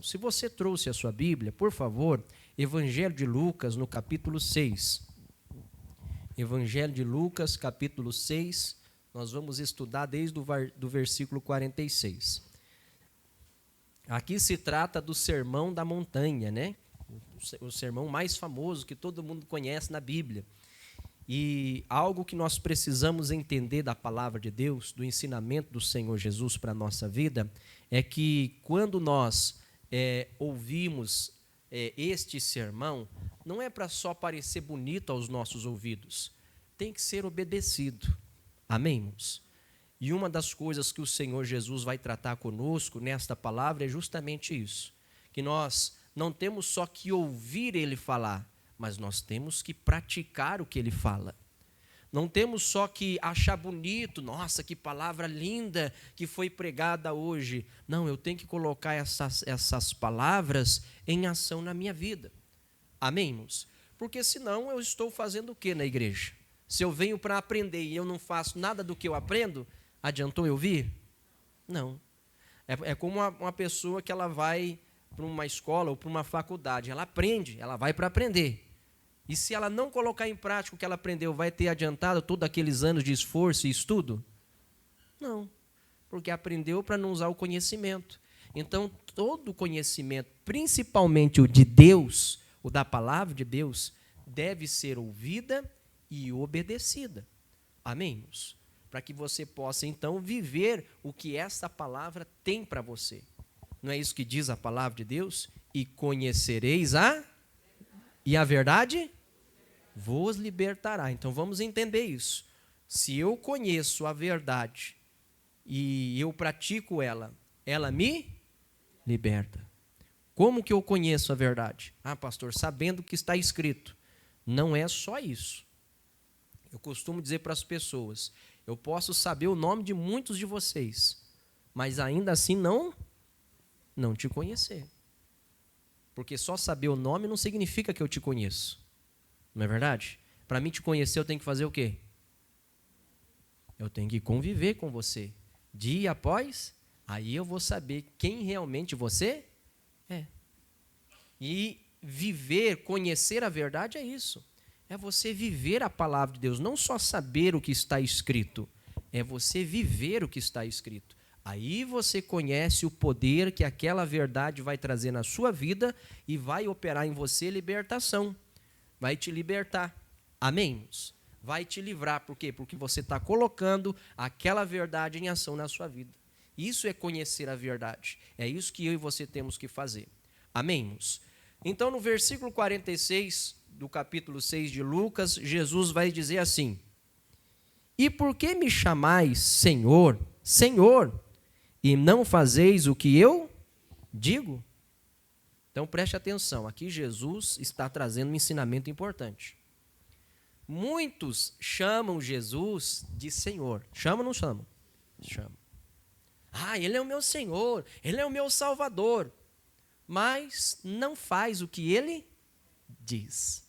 Se você trouxe a sua Bíblia, por favor, Evangelho de Lucas, no capítulo 6. Evangelho de Lucas, capítulo 6, nós vamos estudar desde o versículo 46. Aqui se trata do Sermão da Montanha, né? O sermão mais famoso que todo mundo conhece na Bíblia. E algo que nós precisamos entender da palavra de Deus, do ensinamento do Senhor Jesus para a nossa vida, é que quando nós ouvimos este sermão, não é para só parecer bonito aos nossos ouvidos, tem que ser obedecido. Amém, irmãos? E uma das coisas que o Senhor Jesus vai tratar conosco nesta palavra é justamente isso, que nós não temos só que ouvir Ele falar, mas nós temos que praticar o que Ele fala. Não temos só que achar bonito, nossa, que palavra linda que foi pregada hoje. Não, eu tenho que colocar essas palavras em ação na minha vida. Amém, irmãos? Porque senão eu estou fazendo o que na igreja? Se eu venho para aprender e eu não faço nada do que eu aprendo, adiantou eu vir? Não. É como uma pessoa que ela vai para uma escola ou para uma faculdade. Ela aprende, ela vai para aprender. E se ela não colocar em prática o que ela aprendeu, vai ter adiantado todos aqueles anos de esforço e estudo? Não, porque aprendeu para não usar o conhecimento. Então, todo conhecimento, principalmente o de Deus, o da palavra de Deus, deve ser ouvida e obedecida. Amém, irmãos? Para que você possa, então, viver o que essa palavra tem para você. Não é isso que diz a palavra de Deus? E conhecereis e a verdade vos libertará. Então vamos entender isso. Se eu conheço a verdade e eu pratico ela, ela me liberta. Como que eu conheço a verdade? Ah, pastor, sabendo o que está escrito. Não é só isso. Eu costumo dizer para as pessoas, eu posso saber o nome de muitos de vocês, mas ainda assim não te conhecer. Porque só saber o nome não significa que eu te conheço. Não é verdade? Para mim te conhecer, eu tenho que fazer o quê? Eu tenho que conviver com você. Dia após, aí eu vou saber quem realmente você é. E viver, conhecer a verdade é isso. É você viver a palavra de Deus. Não só saber o que está escrito. É você viver o que está escrito. Aí você conhece o poder que aquela verdade vai trazer na sua vida e vai operar em você libertação. Vai te libertar. Amém, irmãos? Vai te livrar. Por quê? Porque você está colocando aquela verdade em ação na sua vida. Isso é conhecer a verdade. É isso que eu e você temos que fazer. Amém, irmãos? Então, no versículo 46 do capítulo 6 de Lucas, Jesus vai dizer assim: E por que me chamais Senhor, Senhor, e não fazeis o que eu digo? Então preste atenção, aqui Jesus está trazendo um ensinamento importante. Muitos chamam Jesus de Senhor. Chamam ou não chamam? Chamam. Ah, Ele é o meu Senhor, Ele é o meu Salvador. Mas não faz o que Ele diz.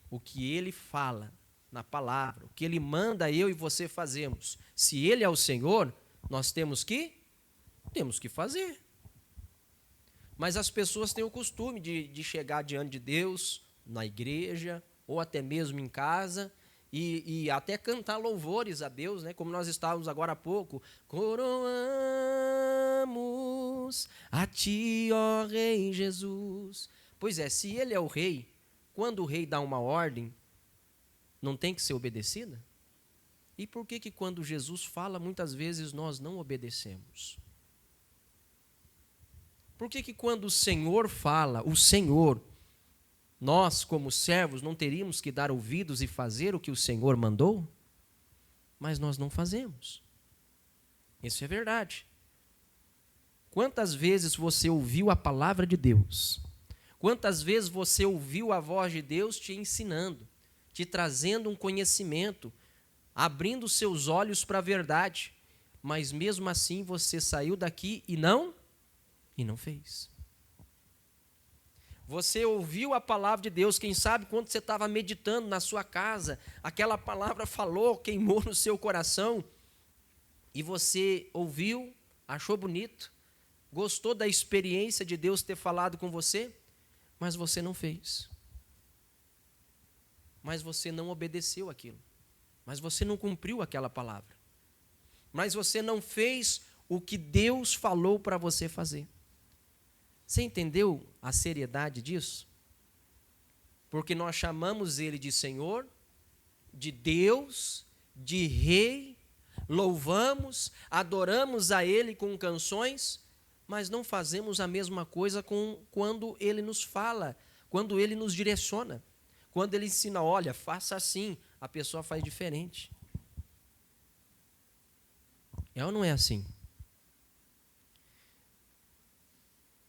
O que Ele fala na palavra, o que Ele manda eu e você fazemos. Se Ele é o Senhor, nós temos que fazer. Mas as pessoas têm o costume de chegar diante de Deus, na igreja, ou até mesmo em casa, e até cantar louvores a Deus, né? Como nós estávamos agora há pouco. Coroamos a Ti, ó Rei Jesus. Pois é, se Ele é o Rei, quando o Rei dá uma ordem, não tem que ser obedecida? E por que quando Jesus fala, muitas vezes nós não obedecemos? Por que quando o Senhor fala, o Senhor, nós como servos não teríamos que dar ouvidos e fazer o que o Senhor mandou? Mas nós não fazemos. Isso é verdade. Quantas vezes você ouviu a palavra de Deus? Quantas vezes você ouviu a voz de Deus te ensinando, te trazendo um conhecimento, abrindo seus olhos para a verdade, mas mesmo assim você saiu daqui e não fez. Você ouviu a palavra de Deus, quem sabe quando você estava meditando na sua casa, aquela palavra falou, queimou no seu coração, e você ouviu, achou bonito, Gostou da experiência de Deus ter falado com você, mas você não fez. Mas você não obedeceu aquilo. Mas você não cumpriu aquela palavra. Mas você não fez o que Deus falou para você fazer. Você entendeu a seriedade disso? Porque nós chamamos Ele de Senhor, de Deus, de Rei, louvamos, adoramos a Ele com canções, mas não fazemos a mesma coisa quando Ele nos fala, quando Ele nos direciona, quando Ele ensina, olha, faça assim, a pessoa faz diferente. É ou não é assim?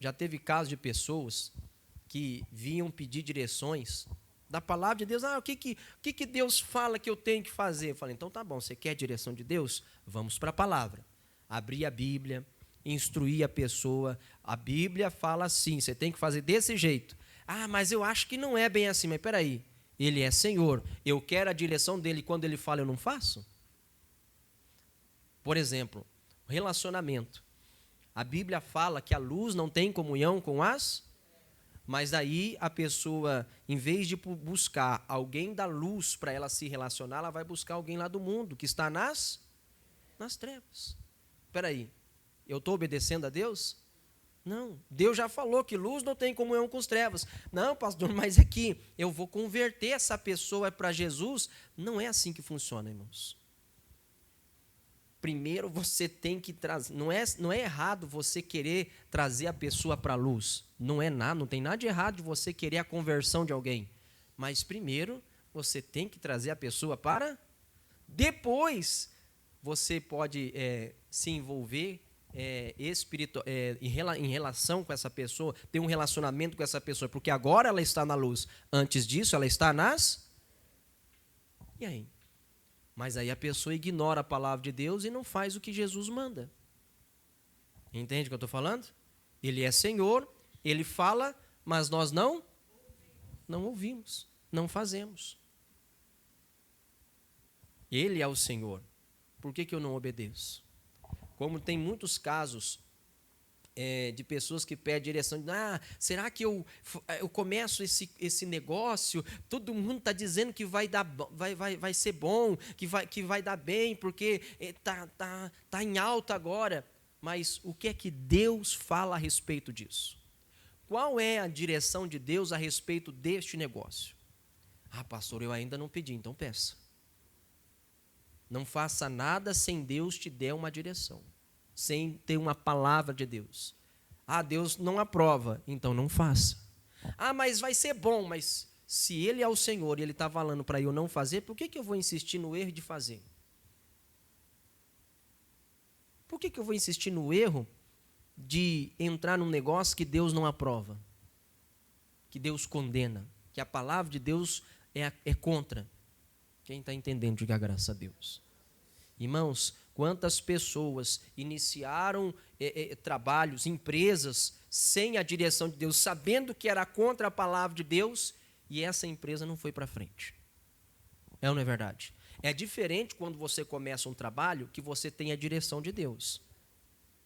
Já teve casos de pessoas que vinham pedir direções da palavra de Deus. O que Deus fala que eu tenho que fazer? Eu falei, então tá bom, você quer a direção de Deus? Vamos para a palavra. Abrir a Bíblia, instruir a pessoa. A Bíblia fala assim, você tem que fazer desse jeito. Mas eu acho que não é bem assim. Mas peraí, Ele é Senhor, eu quero a direção dEle, quando Ele fala eu não faço? Por exemplo, relacionamento. A Bíblia fala que a luz não tem comunhão com as... Mas aí a pessoa, em vez de buscar alguém da luz para ela se relacionar, ela vai buscar alguém lá do mundo, que está nas trevas. Espera aí, eu estou obedecendo a Deus? Não, Deus já falou que luz não tem comunhão com as trevas. Não, pastor, mas aqui, eu vou converter essa pessoa para Jesus. Não é assim que funciona, irmãos. Primeiro você tem que trazer, não é errado você querer trazer a pessoa para a luz, não tem nada de errado de você querer a conversão de alguém, mas primeiro você tem que trazer a pessoa para, depois você pode se envolver em relação com essa pessoa, ter um relacionamento com essa pessoa, porque agora ela está na luz, antes disso ela está e aí? Mas aí a pessoa ignora a palavra de Deus e não faz o que Jesus manda. Entende o que eu estou falando? Ele é Senhor, Ele fala, mas nós não ouvimos, não fazemos. Ele é o Senhor. Por que eu não obedeço? Como tem muitos casos de pessoas que pedem direção, será que eu começo esse negócio, todo mundo está dizendo que vai ser bom, que vai dar bem, porque tá em alta agora, mas o que é que Deus fala a respeito disso? Qual é a direção de Deus a respeito deste negócio? Pastor, eu ainda não pedi, então peça. Não faça nada sem Deus te der uma direção, sem ter uma palavra de Deus. Deus não aprova, então não faça. Mas vai ser bom, mas se Ele é o Senhor e Ele está falando para eu não fazer, por que eu vou insistir no erro de fazer? Por que eu vou insistir no erro de entrar num negócio que Deus não aprova? Que Deus condena, que a palavra de Deus é contra? Quem está entendendo, diga graças a Deus. Irmãos, quantas pessoas iniciaram trabalhos, empresas, sem a direção de Deus, sabendo que era contra a palavra de Deus, e essa empresa não foi para frente. É ou não é verdade? É diferente quando você começa um trabalho que você tem a direção de Deus.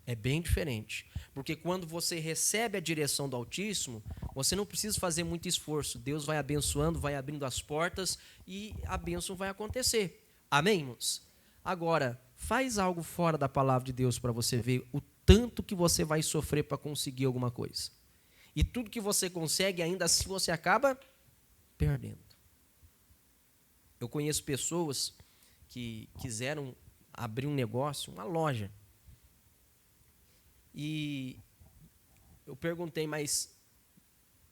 É bem diferente. Porque quando você recebe a direção do Altíssimo, você não precisa fazer muito esforço. Deus vai abençoando, vai abrindo as portas e a bênção vai acontecer. Amém, irmãos? Agora, faz algo fora da palavra de Deus para você ver o tanto que você vai sofrer para conseguir alguma coisa. E tudo que você consegue, ainda assim você acaba perdendo. Eu conheço pessoas que quiseram abrir um negócio, uma loja. E eu perguntei, mas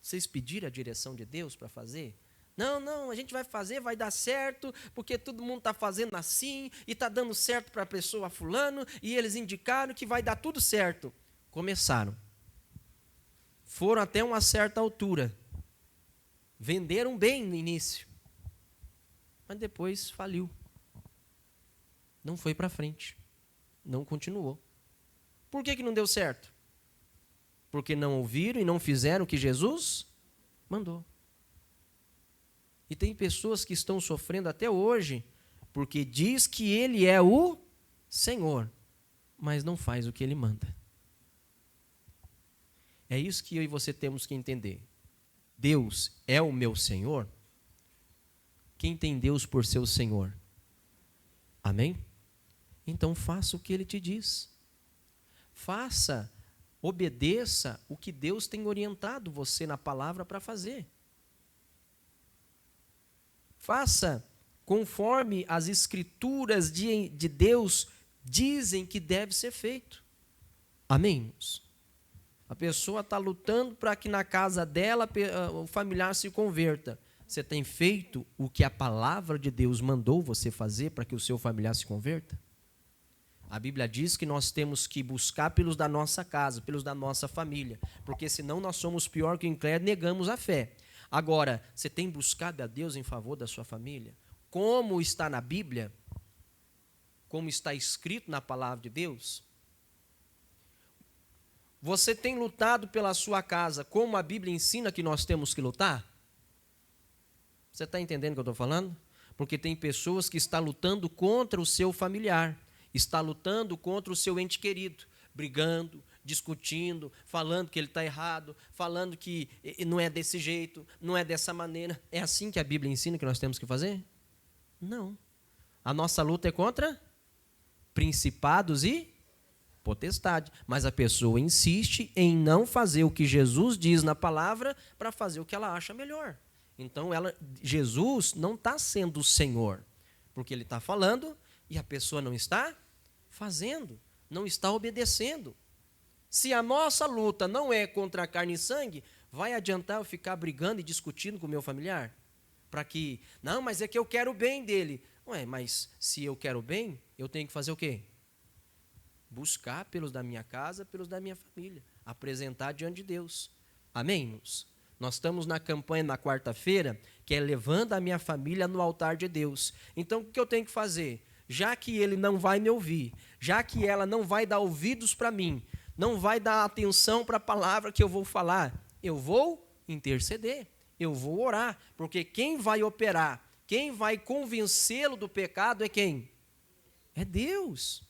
vocês pediram a direção de Deus para fazer? Não, a gente vai fazer, vai dar certo, porque todo mundo está fazendo assim, e está dando certo para a pessoa fulano, e eles indicaram que vai dar tudo certo. Começaram. Foram até uma certa altura. Venderam bem no início. Mas depois faliu. Não foi para frente. Não continuou. Por que não deu certo? Porque não ouviram e não fizeram o que Jesus mandou. E tem pessoas que estão sofrendo até hoje, porque diz que Ele é o Senhor, mas não faz o que Ele manda. É isso que eu e você temos que entender. Deus é o meu Senhor? Quem tem Deus por seu Senhor? Amém? Então faça o que Ele te diz. Faça, obedeça o que Deus tem orientado você na palavra para fazer. Faça conforme as escrituras de Deus dizem que deve ser feito. Amém, irmãos? A pessoa está lutando para que na casa dela o familiar se converta. Você tem feito o que a palavra de Deus mandou você fazer para que o seu familiar se converta? A Bíblia diz que nós temos que buscar pelos da nossa casa, pelos da nossa família, porque senão nós somos pior que o incrédulo, negamos a fé. Agora, você tem buscado a Deus em favor da sua família? Como está na Bíblia? Como está escrito na palavra de Deus? Você tem lutado pela sua casa como a Bíblia ensina que nós temos que lutar? Você está entendendo o que eu estou falando? Porque tem pessoas que estão lutando contra o seu familiar, está lutando contra o seu ente querido, brigando, discutindo, falando que ele está errado, falando que não é desse jeito, não é dessa maneira. É assim que a Bíblia ensina que nós temos que fazer? Não. A nossa luta é contra principados e potestade, mas a pessoa insiste em não fazer o que Jesus diz na palavra para fazer o que ela acha melhor. Então, Jesus não está sendo o Senhor, porque Ele está falando e a pessoa não está fazendo, não está obedecendo. Se a nossa luta não é contra a carne e sangue, vai adiantar eu ficar brigando e discutindo com o meu familiar? Para que, não, mas é que eu quero o bem dele. Ué, mas se eu quero o bem, eu tenho que fazer o quê? Buscar pelos da minha casa, pelos da minha família, apresentar diante de Deus. Amém, irmãos? Nós estamos na campanha na quarta-feira, que é levando a minha família no altar de Deus. Então, o que eu tenho que fazer? Já que ele não vai me ouvir, já que ela não vai dar ouvidos para mim, não vai dar atenção para a palavra que eu vou falar, eu vou interceder, eu vou orar, porque quem vai operar, quem vai convencê-lo do pecado é quem? É Deus.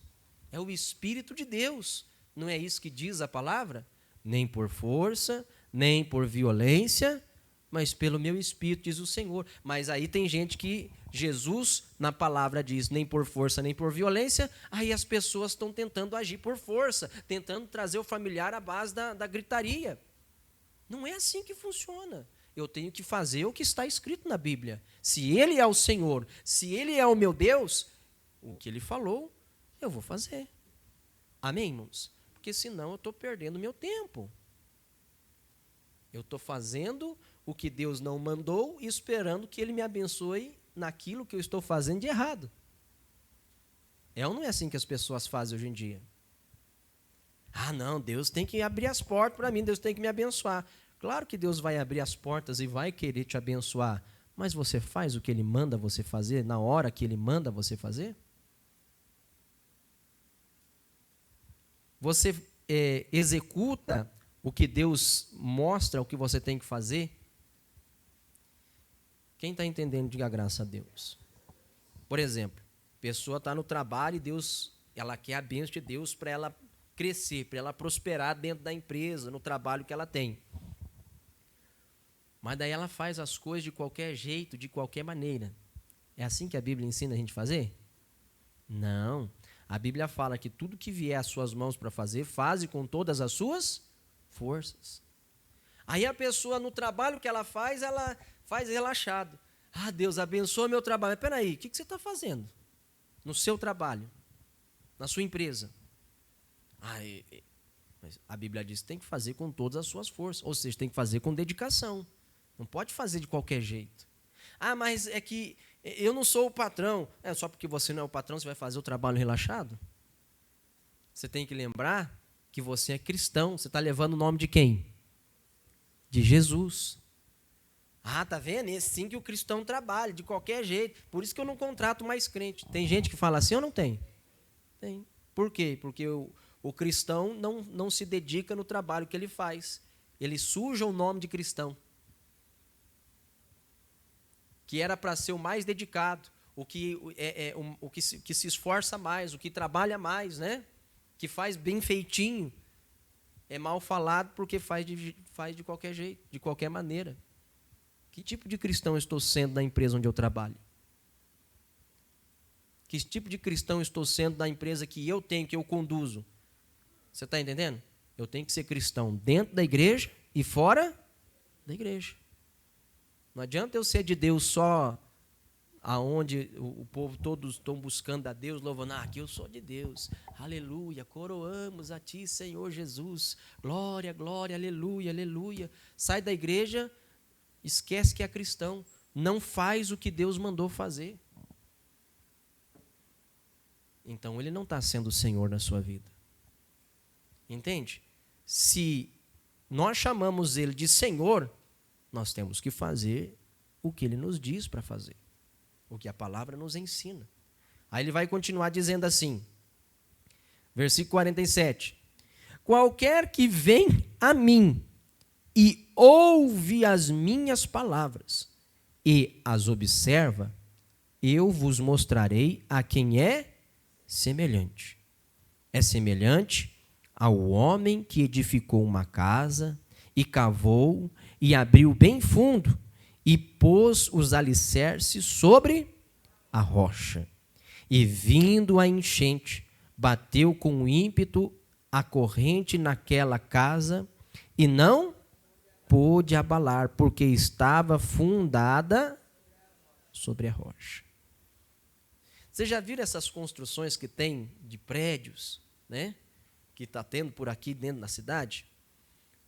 É o Espírito de Deus. Não é isso que diz a palavra? Nem por força, nem por violência, mas pelo meu Espírito, diz o Senhor. Mas aí tem gente que Jesus, na palavra, diz nem por força, nem por violência, aí as pessoas estão tentando agir por força, tentando trazer o familiar à base da gritaria. Não é assim que funciona. Eu tenho que fazer o que está escrito na Bíblia. Se Ele é o Senhor, se Ele é o meu Deus, o que Ele falou, eu vou fazer. Amém, irmãos? Porque senão eu estou perdendo meu tempo. Eu estou fazendo o que Deus não mandou e esperando que Ele me abençoe naquilo que eu estou fazendo de errado. É ou não é assim que as pessoas fazem hoje em dia? Ah, não, Deus tem que abrir as portas para mim, Deus tem que me abençoar. Claro que Deus vai abrir as portas e vai querer te abençoar, mas você faz o que Ele manda você fazer na hora que Ele manda você fazer? Você executa o que Deus mostra, o que você tem que fazer? Quem está entendendo, diga graças a Deus. Por exemplo, a pessoa está no trabalho e ela quer a bênção de Deus para ela crescer, para ela prosperar dentro da empresa, no trabalho que ela tem. Mas daí ela faz as coisas de qualquer jeito, de qualquer maneira. É assim que a Bíblia ensina a gente a fazer? Não. A Bíblia fala que tudo que vier às suas mãos para fazer, faze com todas as suas forças. Aí a pessoa, no trabalho que ela faz relaxado. Ah, Deus abençoa meu trabalho. Mas peraí, o que você está fazendo no seu trabalho, na sua empresa? Mas a Bíblia diz que tem que fazer com todas as suas forças, ou seja, tem que fazer com dedicação. Não pode fazer de qualquer jeito. Ah, mas é que eu não sou o patrão. É só porque você não é o patrão, você vai fazer o trabalho relaxado? Você tem que lembrar que você é cristão. Você está levando o nome de quem? De Jesus. Ah, tá vendo? É assim que o cristão trabalha, de qualquer jeito. Por isso que eu não contrato mais crente. Tem gente que fala assim ou não tem? Tem. Por quê? Porque o cristão não se dedica no trabalho que ele faz. Ele suja o nome de cristão. Que era para ser o mais dedicado, o que se esforça mais, o que trabalha mais, né? Que faz bem feitinho. é mal falado porque faz de qualquer jeito, de qualquer maneira. Que tipo de cristão eu estou sendo na empresa onde eu trabalho? Que tipo de cristão eu estou sendo na empresa que eu tenho, que eu conduzo? Você está entendendo? Eu tenho que ser cristão dentro da igreja e fora da igreja. Não adianta eu ser de Deus só aonde o povo todos estão buscando a Deus, louvando, aqui eu sou de Deus, aleluia, coroamos a Ti, Senhor Jesus, glória, glória, aleluia, aleluia. Sai da igreja, esquece que é cristão, não faz o que Deus mandou fazer. Então ele não está sendo o Senhor na sua vida. Entende? Se nós chamamos Ele de Senhor, nós temos que fazer o que Ele nos diz para fazer, o que a palavra nos ensina. Aí ele vai continuar dizendo assim, versículo 47, qualquer que vem a mim e ouve as minhas palavras e as observa, eu vos mostrarei a quem é semelhante. É semelhante ao homem que edificou uma casa e cavou e abriu bem fundo e pôs os alicerces sobre a rocha. E vindo a enchente, bateu com ímpeto a corrente naquela casa e não pôde abalar, porque estava fundada sobre a rocha. Vocês já viram essas construções que tem de prédios, né? Que está tendo por aqui dentro da cidade?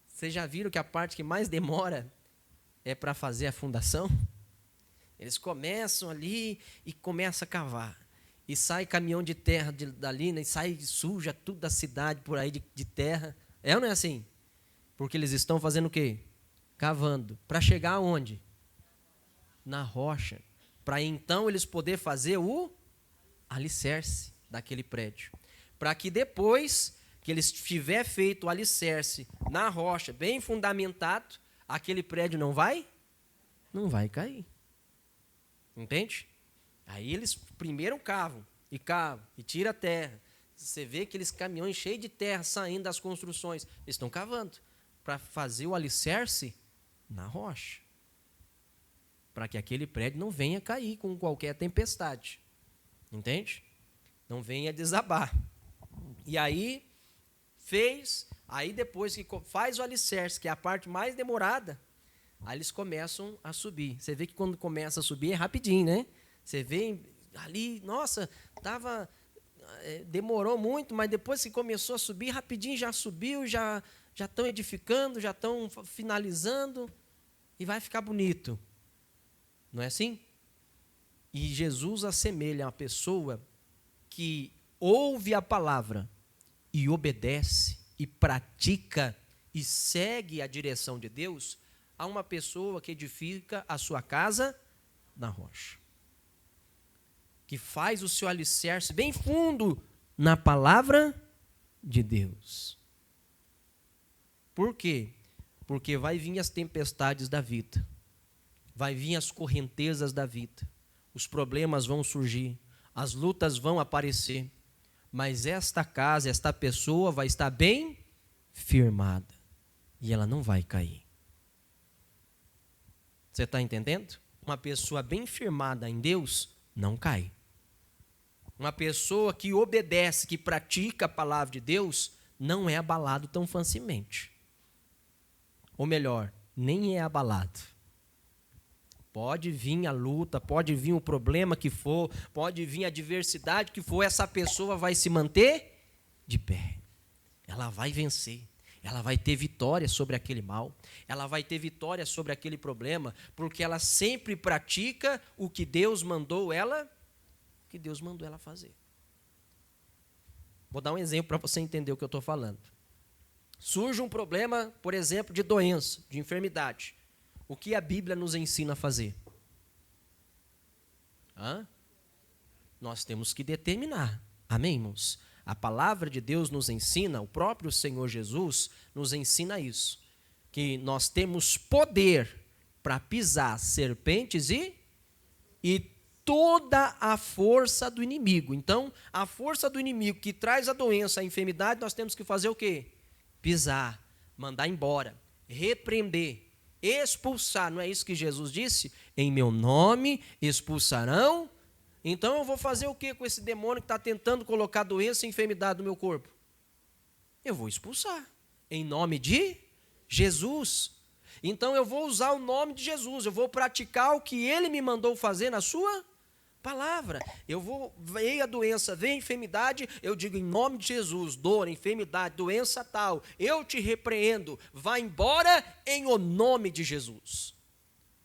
Vocês já viram que a parte que mais demora é para fazer a fundação? Eles começam ali e começam a cavar. E sai caminhão de terra dali, né? E sai suja tudo da cidade por aí de terra. É ou não é assim? Porque eles estão fazendo o quê? Cavando. Para chegar aonde? Na rocha. Para então eles poderem fazer o alicerce daquele prédio. Para que depois que eles tiver feito o alicerce na rocha, bem fundamentado, aquele prédio não vai cair. Entende? Aí eles primeiro cavam e tira a terra. Você vê aqueles caminhões cheios de terra saindo das construções. Eles estão cavando para fazer o alicerce na rocha. Para que aquele prédio não venha cair com qualquer tempestade. Entende? Não venha desabar. E aí aí depois que faz o alicerce, que é a parte mais demorada, aí eles começam a subir. Você vê que quando começa a subir é rapidinho, né? Você vê ali, nossa, demorou muito, mas depois que começou a subir, rapidinho já subiu, já estão edificando, já estão finalizando, e vai ficar bonito. Não é assim? E Jesus assemelha a pessoa que ouve a palavra e obedece, e pratica, e segue a direção de Deus, a uma pessoa que edifica a sua casa na rocha. Que faz o seu alicerce bem fundo na palavra de Deus. Por quê? Porque vai vir as tempestades da vida, vai vir as correntezas da vida, os problemas vão surgir, as lutas vão aparecer, mas esta casa, esta pessoa vai estar bem firmada e ela não vai cair. Você está entendendo? Uma pessoa bem firmada em Deus não cai. Uma pessoa que obedece, que pratica a palavra de Deus, não é abalado tão facilmente. Ou melhor, nem é abalado. Pode vir a luta, pode vir o problema que for, pode vir a adversidade que for, essa pessoa vai se manter de pé. Ela vai vencer, ela vai ter vitória sobre aquele mal, ela vai ter vitória sobre aquele problema, porque ela sempre pratica o que Deus mandou ela fazer. Vou dar um exemplo para você entender o que eu estou falando. Surge um problema, por exemplo, de doença, de enfermidade. O que a Bíblia nos ensina a fazer? Nós temos que determinar. Amém, irmãos? A palavra de Deus nos ensina, o próprio Senhor Jesus nos ensina isso. Que nós temos poder para pisar serpentes e toda a força do inimigo. Então, a força do inimigo que traz a doença, a enfermidade, nós temos que fazer o quê? pisar, mandar embora, repreender, expulsar. Não é isso que Jesus disse? Em meu nome expulsarão. Então eu vou fazer o que com esse demônio que está tentando colocar doença e enfermidade no meu corpo? Eu vou expulsar, em nome de Jesus. Então eu vou usar o nome de Jesus, eu vou praticar o que Ele me mandou fazer na sua palavra. Veio a doença, veio a enfermidade, eu digo em nome de Jesus, dor, enfermidade, doença tal, eu te repreendo, vá embora em o nome de Jesus.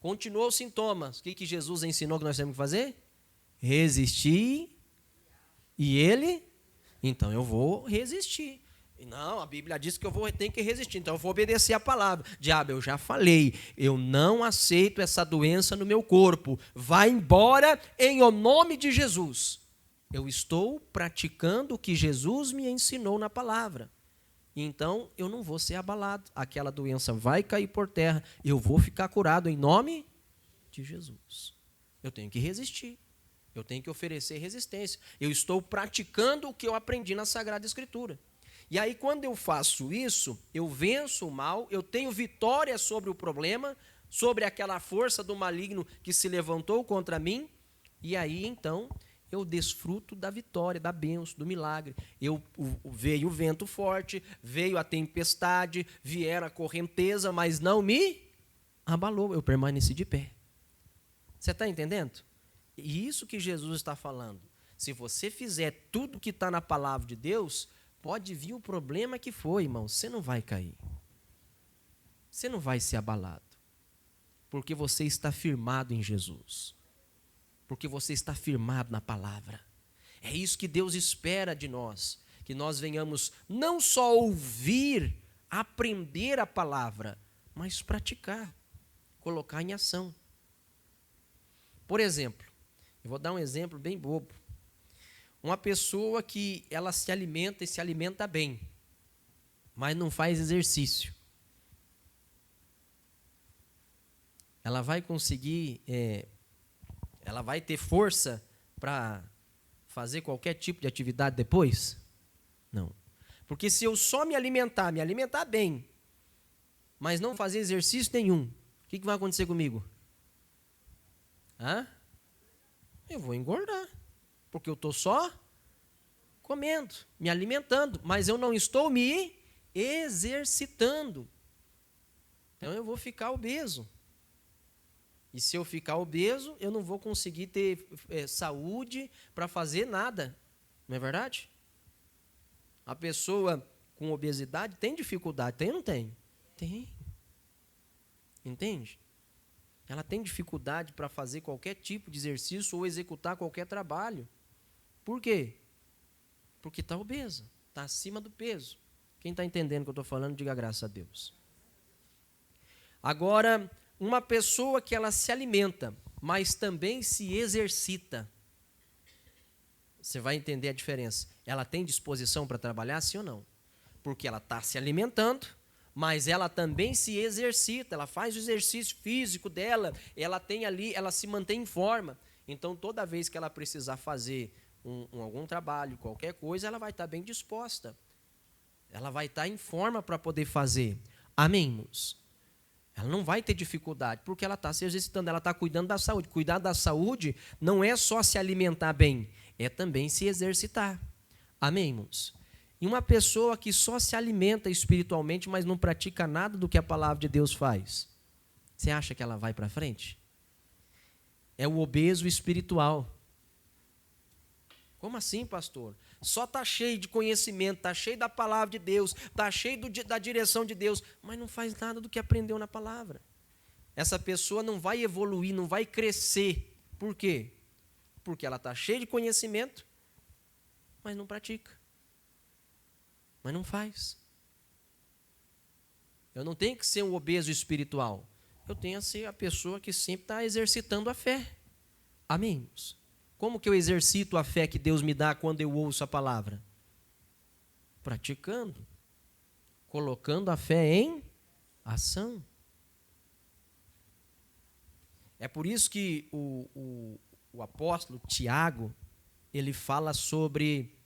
Continuou os sintomas, o que Jesus ensinou que nós temos que fazer? Resistir, e Ele, então eu vou resistir. Não, a Bíblia diz que eu tenho que resistir, então eu vou obedecer a palavra. Diabo, eu já falei, eu não aceito essa doença no meu corpo. Vai embora em o nome de Jesus. Eu estou praticando o que Jesus me ensinou na palavra. Então eu não vou ser abalado. Aquela doença vai cair por terra. Eu vou ficar curado em nome de Jesus. Eu tenho que resistir. Eu tenho que oferecer resistência. Eu estou praticando o que eu aprendi na Sagrada Escritura. E aí, quando eu faço isso, eu venço o mal, eu tenho vitória sobre o problema, sobre aquela força do maligno que se levantou contra mim, e aí, então, eu desfruto da vitória, da bênção, do milagre. Veio o vento forte, veio a tempestade, vieram a correnteza, mas não me abalou, eu permaneci de pé. Você está entendendo? E isso que Jesus está falando. Se você fizer tudo que está na palavra de Deus, pode vir o problema que for, irmão, você não vai cair. Você não vai ser abalado. Porque você está firmado em Jesus. Porque você está firmado na palavra. É isso que Deus espera de nós. Que nós venhamos não só ouvir, aprender a palavra, mas praticar, colocar em ação. Por exemplo, eu vou dar um exemplo bem bobo. Uma pessoa que ela se alimenta e se alimenta bem, mas não faz exercício. Ela vai conseguir, ela vai ter força para fazer qualquer tipo de atividade depois? Não. Porque se eu só me alimentar bem, mas não fazer exercício nenhum, o que vai acontecer comigo? Eu vou engordar. Porque eu estou só comendo, me alimentando, mas eu não estou me exercitando. Então eu vou ficar obeso. E se eu ficar obeso, eu não vou conseguir ter saúde para fazer nada. Não é verdade? A pessoa com obesidade tem dificuldade, tem ou não tem? Tem. Entende? Ela tem dificuldade para fazer qualquer tipo de exercício ou executar qualquer trabalho. Por quê? Porque está obesa, está acima do peso. Quem está entendendo o que eu estou falando, diga graças a Deus. Agora, uma pessoa que ela se alimenta, mas também se exercita. Você vai entender a diferença. Ela tem disposição para trabalhar, sim ou não? Porque ela está se alimentando, mas ela também se exercita, ela faz o exercício físico dela, ela tem ali, ela se mantém em forma. Então, toda vez que ela precisar fazer algum trabalho, qualquer coisa, ela vai estar bem disposta. Ela vai estar em forma para poder fazer. Amém, irmãos? Ela não vai ter dificuldade, porque ela está se exercitando, ela está cuidando da saúde. Cuidar da saúde não é só se alimentar bem, é também se exercitar. Amém, irmãos? E uma pessoa que só se alimenta espiritualmente, mas não pratica nada do que a palavra de Deus faz, você acha que ela vai para frente? É o obeso espiritual. Como assim, pastor? Só está cheio de conhecimento, está cheio da palavra de Deus, está cheio da direção de Deus, mas não faz nada do que aprendeu na palavra. Essa pessoa não vai evoluir, não vai crescer. Por quê? Porque ela está cheia de conhecimento, mas não pratica. Mas não faz. Eu não tenho que ser um obeso espiritual. Eu tenho que ser a pessoa que sempre está exercitando a fé. Amém? Como que eu exercito a fé que Deus me dá quando eu ouço a palavra? Praticando. Colocando a fé em ação. É por isso que o apóstolo Tiago, ele fala sobre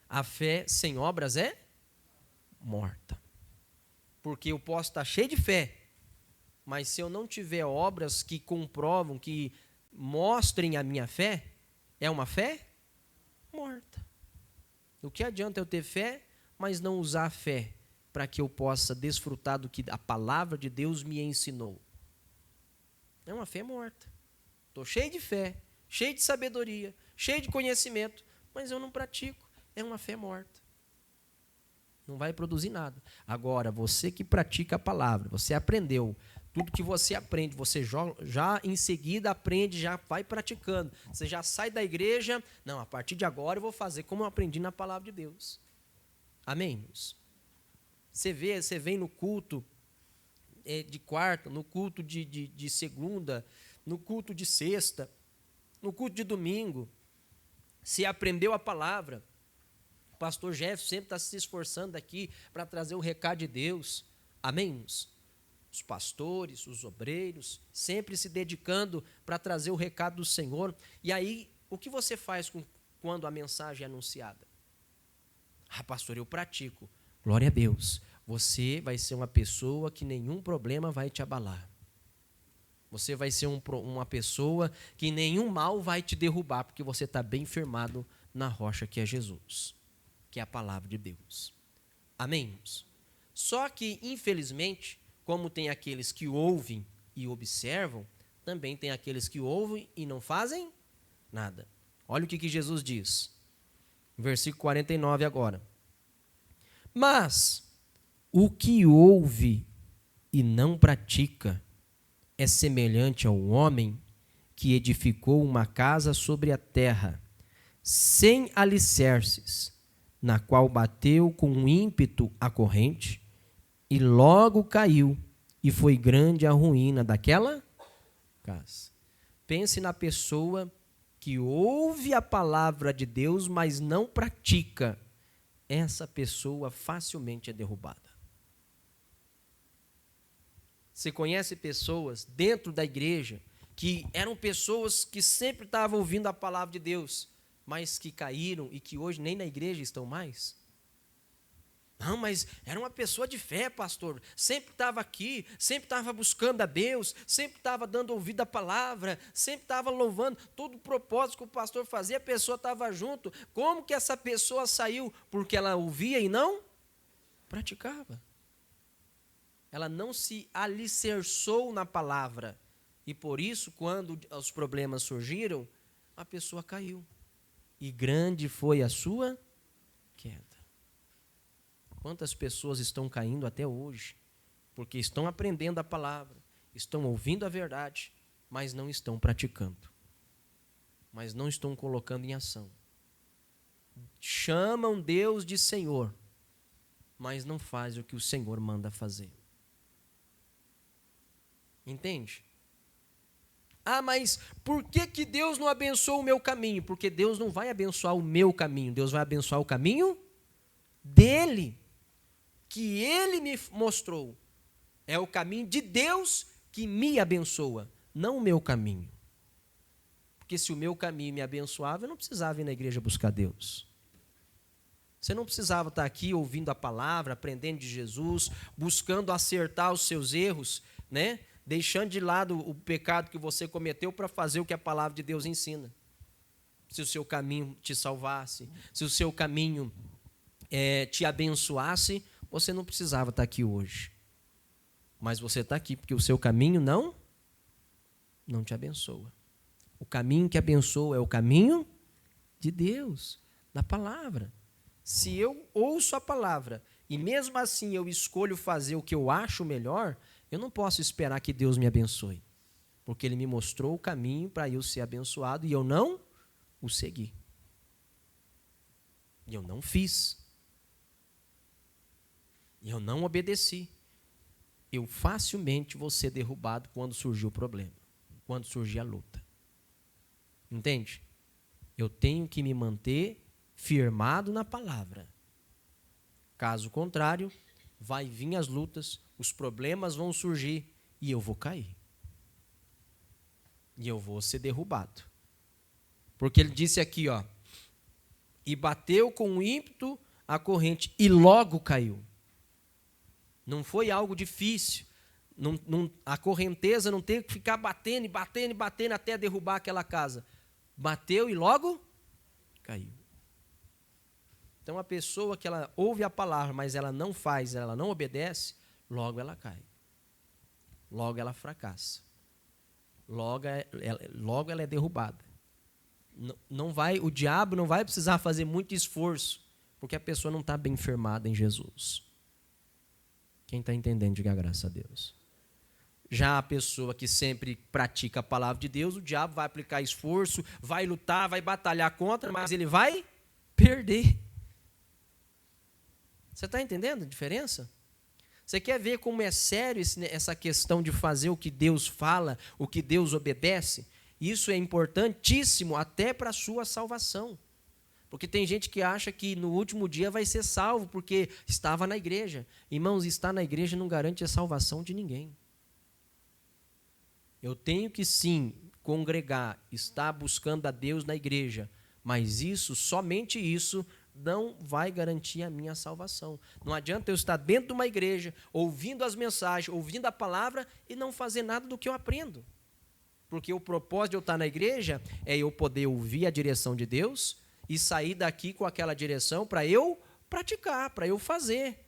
a fé sem obras é morta. Porque eu posso estar cheio de fé, mas se eu não tiver obras que comprovam, que mostrem a minha fé, é uma fé morta. O que adianta eu ter fé, mas não usar a fé para que eu possa desfrutar do que a palavra de Deus me ensinou? É uma fé morta. Estou cheio de fé, cheio de sabedoria, cheio de conhecimento, mas eu não pratico. É uma fé morta. Não vai produzir nada. Agora, você que pratica a palavra, você aprendeu, tudo que você aprende, você já em seguida aprende, já vai praticando. Você já sai da igreja, não, a partir de agora eu vou fazer como eu aprendi na palavra de Deus. Amém, irmãos? Você vem no culto de quarta, no culto de segunda, no culto de sexta, no culto de domingo. Se aprendeu a palavra. O pastor Jefferson sempre está se esforçando aqui para trazer o recado de Deus. Amém, irmãos? Os pastores, os obreiros, sempre se dedicando para trazer o recado do Senhor. E aí, o que você faz quando a mensagem é anunciada? Ah, pastor, eu pratico. Glória a Deus. Você vai ser uma pessoa que nenhum problema vai te abalar. Você vai ser uma pessoa que nenhum mal vai te derrubar, porque você está bem firmado na rocha que é Jesus, que é a palavra de Deus. Amém, irmãos? Só que, infelizmente, como tem aqueles que ouvem e observam, também tem aqueles que ouvem e não fazem nada. Olha o que Jesus diz. Versículo 49 agora. Mas o que ouve e não pratica é semelhante a um homem que edificou uma casa sobre a terra, sem alicerces, na qual bateu com ímpeto a corrente, e logo caiu, e foi grande a ruína daquela casa. Pense na pessoa que ouve a palavra de Deus, mas não pratica. Essa pessoa facilmente é derrubada. Você conhece pessoas dentro da igreja que eram pessoas que sempre estavam ouvindo a palavra de Deus, mas que caíram e que hoje nem na igreja estão mais? Não, mas era uma pessoa de fé, pastor. Sempre estava aqui, sempre estava buscando a Deus, sempre estava dando ouvido à palavra, sempre estava louvando. Todo o propósito que o pastor fazia, a pessoa estava junto. Como que essa pessoa saiu? Porque ela ouvia e não praticava. Ela não se alicerçou na palavra. E por isso, quando os problemas surgiram, a pessoa caiu. E grande foi a sua queda. Quantas pessoas estão caindo até hoje? Porque estão aprendendo a palavra, estão ouvindo a verdade, mas não estão praticando. Mas não estão colocando em ação. Chamam Deus de Senhor, mas não fazem o que o Senhor manda fazer. Entende? Ah, mas por que Deus não abençoa o meu caminho? Porque Deus não vai abençoar o meu caminho, Deus vai abençoar o caminho dele, que ele me mostrou. É o caminho de Deus que me abençoa, não o meu caminho. Porque se o meu caminho me abençoava, eu não precisava ir na igreja buscar Deus. Você não precisava estar aqui ouvindo a palavra, aprendendo de Jesus, buscando acertar os seus erros, né? Deixando de lado o pecado que você cometeu para fazer o que a palavra de Deus ensina. Se o seu caminho te salvasse, se o seu caminho te abençoasse, você não precisava estar aqui hoje. Mas você está aqui porque o seu caminho não te abençoa. O caminho que abençoa é o caminho de Deus, da palavra. Se eu ouço a palavra e mesmo assim eu escolho fazer o que eu acho melhor, eu não posso esperar que Deus me abençoe. Porque Ele me mostrou o caminho para eu ser abençoado e eu não o segui. E eu não fiz. E eu não obedeci. Eu facilmente vou ser derrubado quando surgir o problema, quando surgir a luta. Entende? Eu tenho que me manter firmado na palavra. Caso contrário, vai vir as lutas, os problemas vão surgir e eu vou cair. E eu vou ser derrubado. Porque ele disse aqui, ó, e bateu com ímpeto a corrente e logo caiu. Não foi algo difícil. A correnteza não teve que ficar batendo e batendo e batendo até derrubar aquela casa. Bateu e logo caiu. Então, a pessoa que ela ouve a palavra, mas ela não faz, ela não obedece, logo ela cai. Logo ela fracassa. Logo ela é derrubada. O diabo não vai precisar fazer muito esforço, porque a pessoa não está bem firmada em Jesus. Quem está entendendo, diga graças a Deus. Já a pessoa que sempre pratica a palavra de Deus, o diabo vai aplicar esforço, vai lutar, vai batalhar contra, mas ele vai perder. Você está entendendo a diferença? Você quer ver como é sério essa questão de fazer o que Deus fala, o que Deus obedece? Isso é importantíssimo até para a sua salvação. Porque tem gente que acha que no último dia vai ser salvo porque estava na igreja. Irmãos, estar na igreja não garante a salvação de ninguém. Eu tenho que sim congregar, estar buscando a Deus na igreja, mas somente isso, não vai garantir a minha salvação. Não adianta eu estar dentro de uma igreja, ouvindo as mensagens, ouvindo a palavra e não fazer nada do que eu aprendo. Porque o propósito de eu estar na igreja é eu poder ouvir a direção de Deus e sair daqui com aquela direção para eu praticar, para eu fazer.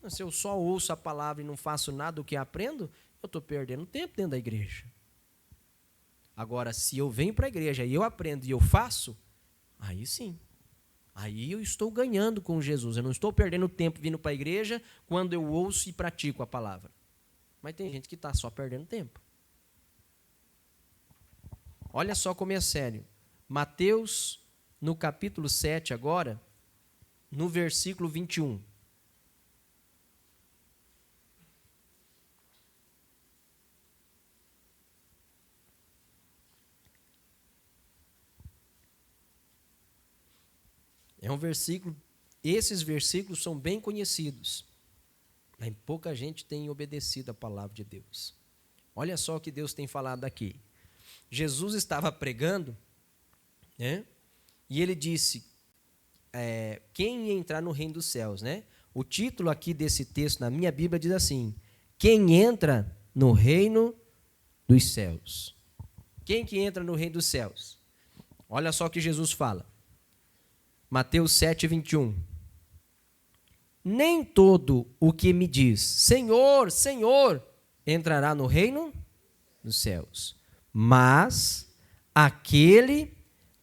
Se eu só ouço a palavra e não faço nada do que aprendo, eu estou perdendo tempo dentro da igreja. Agora, se eu venho para a igreja e eu aprendo e eu faço, aí sim. Aí eu estou ganhando com Jesus. Eu não estou perdendo tempo vindo para a igreja quando eu ouço e pratico a palavra. Mas tem gente que está só perdendo tempo. Olha só como é sério. Mateus, no capítulo 7 agora, no versículo 21. É um versículo, esses versículos são bem conhecidos, mas pouca gente tem obedecido a palavra de Deus. Olha só o que Deus tem falado aqui. Jesus estava pregando, né? E ele disse, quem entrar no reino dos céus, né? O título aqui desse texto na minha Bíblia diz assim, quem entra no reino dos céus. Quem que entra no reino dos céus? Olha só o que Jesus fala. Mateus 7, 21. Nem todo o que me diz, Senhor, Senhor, entrará no reino dos céus, mas aquele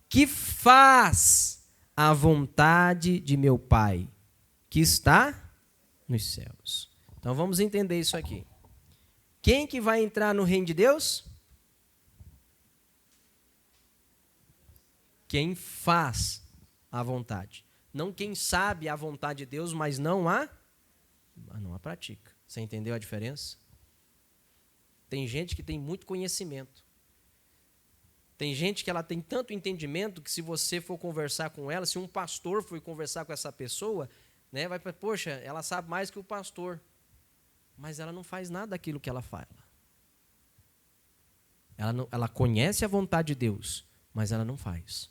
que faz a vontade de meu Pai, que está nos céus. Então vamos entender isso aqui. Quem que vai entrar no reino de Deus? Quem faz a vontade. Não quem sabe a vontade de Deus, mas não a pratica. Você entendeu a diferença? Tem gente que tem muito conhecimento. Tem gente que ela tem tanto entendimento que se você for conversar com ela, se um pastor for conversar com essa pessoa, né, vai para, poxa, ela sabe mais que o pastor. Mas ela não faz nada daquilo que ela fala. Ela conhece a vontade de Deus, mas ela não faz.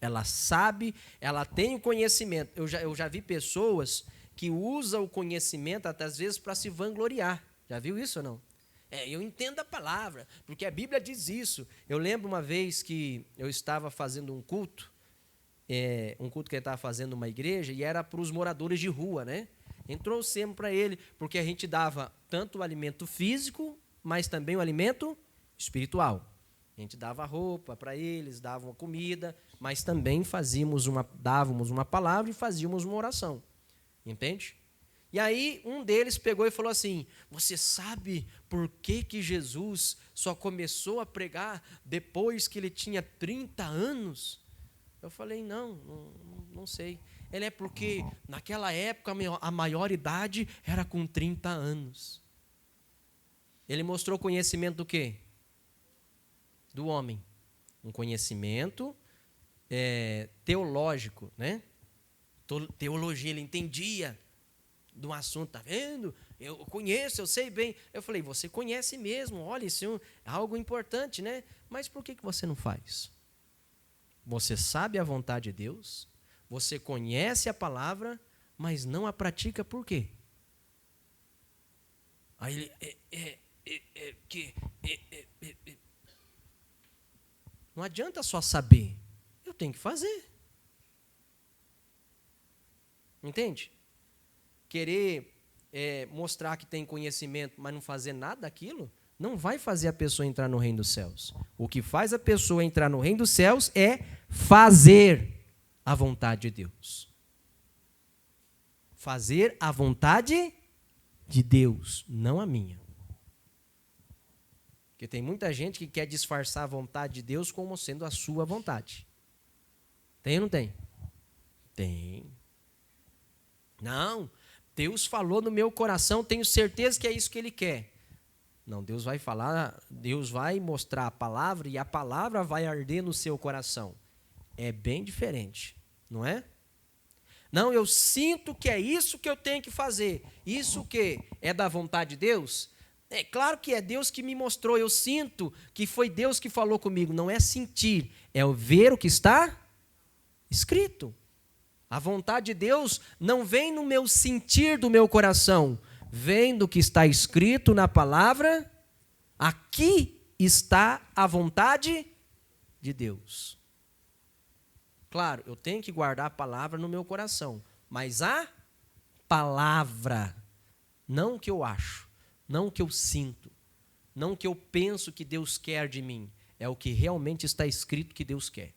Ela sabe, ela tem o conhecimento. Eu já vi pessoas que usam o conhecimento, até às vezes, para se vangloriar. Já viu isso ou não? Eu entendo a palavra, porque a Bíblia diz isso. Eu lembro uma vez que eu estava fazendo um culto que ele estava fazendo numa igreja, e era para os moradores de rua, né? Trouxemos para ele, porque a gente dava tanto o alimento físico, mas também o alimento espiritual. A gente dava roupa para eles, dava uma comida, mas também dávamos uma palavra e fazíamos uma oração. Entende? E aí um deles pegou e falou assim, você sabe por que Jesus só começou a pregar depois que ele tinha 30 anos? Eu falei, não sei. Ele é porque naquela época a maioridade era com 30 anos. Ele mostrou conhecimento do quê? Do homem. Um conhecimento teológico, né? Teologia, ele entendia do assunto, tá vendo? Eu conheço, eu sei bem. Eu falei, você conhece mesmo, olha, isso é algo importante, né? Mas por que você não faz? Você sabe a vontade de Deus, você conhece a palavra, mas não a pratica por quê? Aí ele não adianta só saber, eu tenho que fazer. Entende? Querer mostrar que tem conhecimento, mas não fazer nada daquilo, não vai fazer a pessoa entrar no reino dos céus. O que faz a pessoa entrar no reino dos céus é fazer a vontade de Deus. Fazer a vontade de Deus, não a minha. Porque tem muita gente que quer disfarçar a vontade de Deus como sendo a sua vontade. Tem ou não tem? Tem. Não, Deus falou no meu coração, tenho certeza que é isso que Ele quer. Não, Deus vai falar, Deus vai mostrar a palavra e a palavra vai arder no seu coração. É bem diferente, não é? Não, eu sinto que é isso que eu tenho que fazer. Isso que é da vontade de Deus? É claro que é Deus que me mostrou, eu sinto que foi Deus que falou comigo. Não é sentir, é ver o que está escrito. A vontade de Deus não vem no meu sentir do meu coração, vem do que está escrito na palavra. Aqui está a vontade de Deus. Claro, eu tenho que guardar a palavra no meu coração, mas a palavra, não o que eu acho, não o que eu sinto, não o que eu penso que Deus quer de mim, é o que realmente está escrito que Deus quer.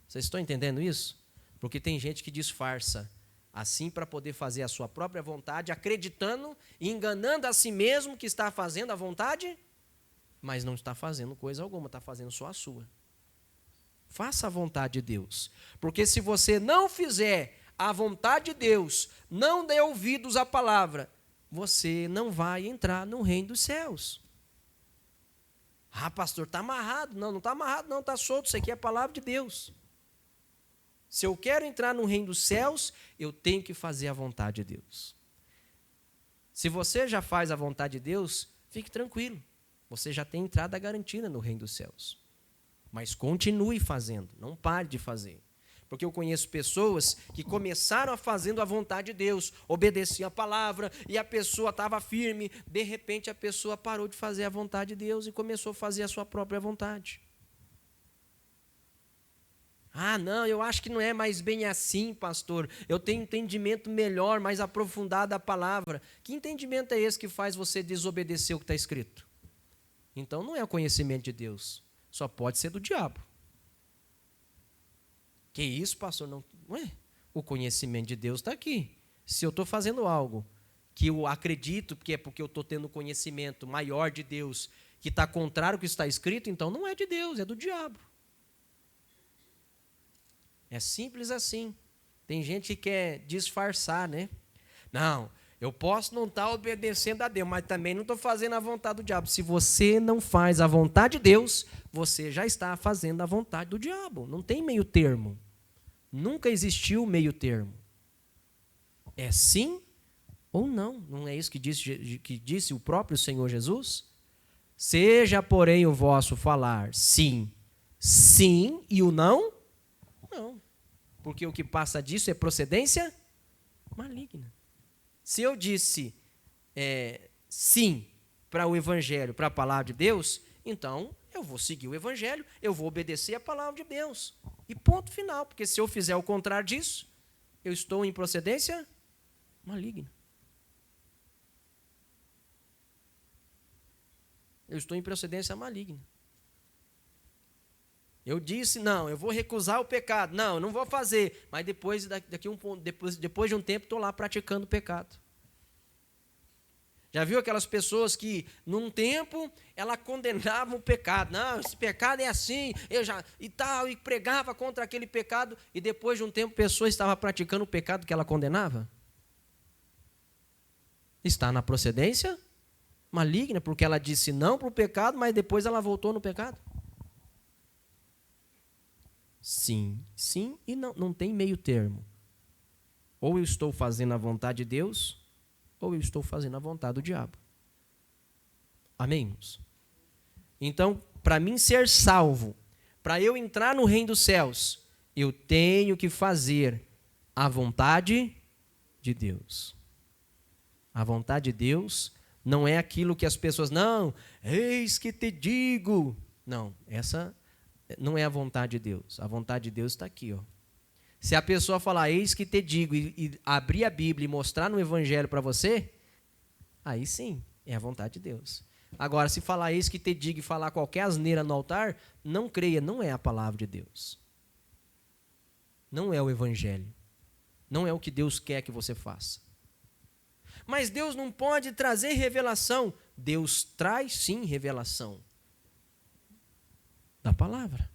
Vocês estão entendendo isso? Porque tem gente que disfarça assim para poder fazer a sua própria vontade, acreditando e enganando a si mesmo que está fazendo a vontade, mas não está fazendo coisa alguma, está fazendo só a sua. Faça a vontade de Deus, porque se você não fizer a vontade de Deus, não der ouvidos à palavra, você não vai entrar no reino dos céus. Ah, pastor, está amarrado. Não, não está amarrado, não, está solto, isso aqui é a palavra de Deus. Se eu quero entrar no reino dos céus, eu tenho que fazer a vontade de Deus. Se você já faz a vontade de Deus, fique tranquilo, você já tem entrada garantida no reino dos céus. Mas continue fazendo, não pare de fazer. Porque eu conheço pessoas que começaram fazendo a vontade de Deus, obedeciam a palavra, e a pessoa estava firme, de repente a pessoa parou de fazer a vontade de Deus e começou a fazer a sua própria vontade. Ah, não, eu acho que não é mais bem assim, pastor. Eu tenho entendimento melhor, mais aprofundado da palavra. Que entendimento é esse que faz você desobedecer o que está escrito? Então não é o conhecimento de Deus. Só pode ser do diabo. Que isso, pastor? Não é? O conhecimento de Deus está aqui. Se eu estou fazendo algo que eu acredito que é porque eu estou tendo conhecimento maior de Deus, que está contrário ao que está escrito, então não é de Deus, é do diabo. É simples assim. Tem gente que quer disfarçar, né? Não, eu posso não estar obedecendo a Deus, mas também não estou fazendo a vontade do diabo. Se você não faz a vontade de Deus, você já está fazendo a vontade do diabo. Não tem meio termo. Nunca existiu meio termo. É sim ou não. Não é isso que disse o próprio Senhor Jesus? Seja, porém, o vosso falar sim, sim, e o não, não. Porque o que passa disso é procedência maligna. Se eu disse sim para o Evangelho, para a palavra de Deus, então eu vou seguir o Evangelho, eu vou obedecer a palavra de Deus. E ponto final, porque se eu fizer o contrário disso, eu estou em procedência maligna. Eu estou em procedência maligna. Eu disse, não, eu vou recusar o pecado. Não, eu não vou fazer. Mas depois de um tempo, estou lá praticando o pecado. Já viu aquelas pessoas que, num tempo, ela condenava o pecado. Não, esse pecado é assim, e pregava contra aquele pecado, e depois de um tempo, a pessoa estava praticando o pecado que ela condenava? Está na procedência maligna, porque ela disse não para o pecado, mas depois ela voltou no pecado. Sim, sim e não, não tem meio termo. Ou eu estou fazendo a vontade de Deus, ou eu estou fazendo a vontade do diabo. Amém, irmãos? Então, para mim ser salvo, para eu entrar no reino dos céus, eu tenho que fazer a vontade de Deus. A vontade de Deus não é aquilo que as pessoas, não, eis que te digo. Não, essa não é a vontade de Deus. A vontade de Deus está aqui, ó. Se a pessoa falar, eis que te digo, e abrir a Bíblia e mostrar no Evangelho para você, aí sim, é a vontade de Deus. Agora, se falar eis que te digo e falar qualquer asneira no altar, não creia, não é a palavra de Deus. Não é o Evangelho. Não é o que Deus quer que você faça. Mas Deus não pode trazer revelação. Deus traz sim revelação da palavra.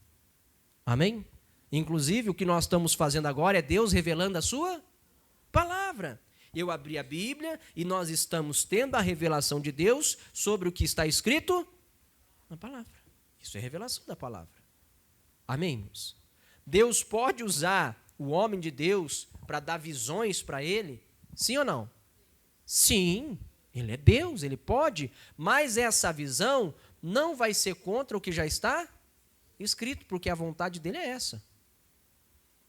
Amém? Inclusive, o que nós estamos fazendo agora é Deus revelando a sua palavra. Eu abri a Bíblia e nós estamos tendo a revelação de Deus sobre o que está escrito na palavra. Isso é revelação da palavra. Amém, irmãos? Deus pode usar o homem de Deus para dar visões para ele? Sim ou não? Sim, ele é Deus, ele pode, mas essa visão não vai ser contra o que já está escrito, porque a vontade dele é essa.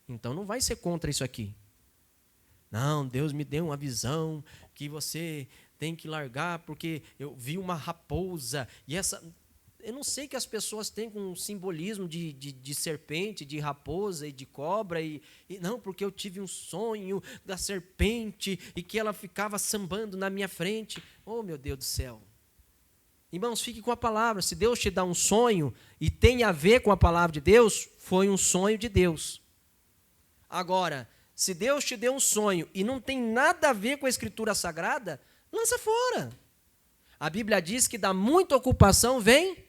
Então não vai ser contra isso aqui. Não, Deus me deu uma visão que você tem que largar porque eu vi uma raposa e essa... Eu não sei que as pessoas têm com um simbolismo de serpente, de raposa e de cobra. E não, porque eu tive um sonho da serpente e que ela ficava sambando na minha frente. Oh, meu Deus do céu. Irmãos, fique com a palavra. Se Deus te dá um sonho e tem a ver com a palavra de Deus, foi um sonho de Deus. Agora, se Deus te deu um sonho e não tem nada a ver com a Escritura Sagrada, lança fora. A Bíblia diz que da muita ocupação vem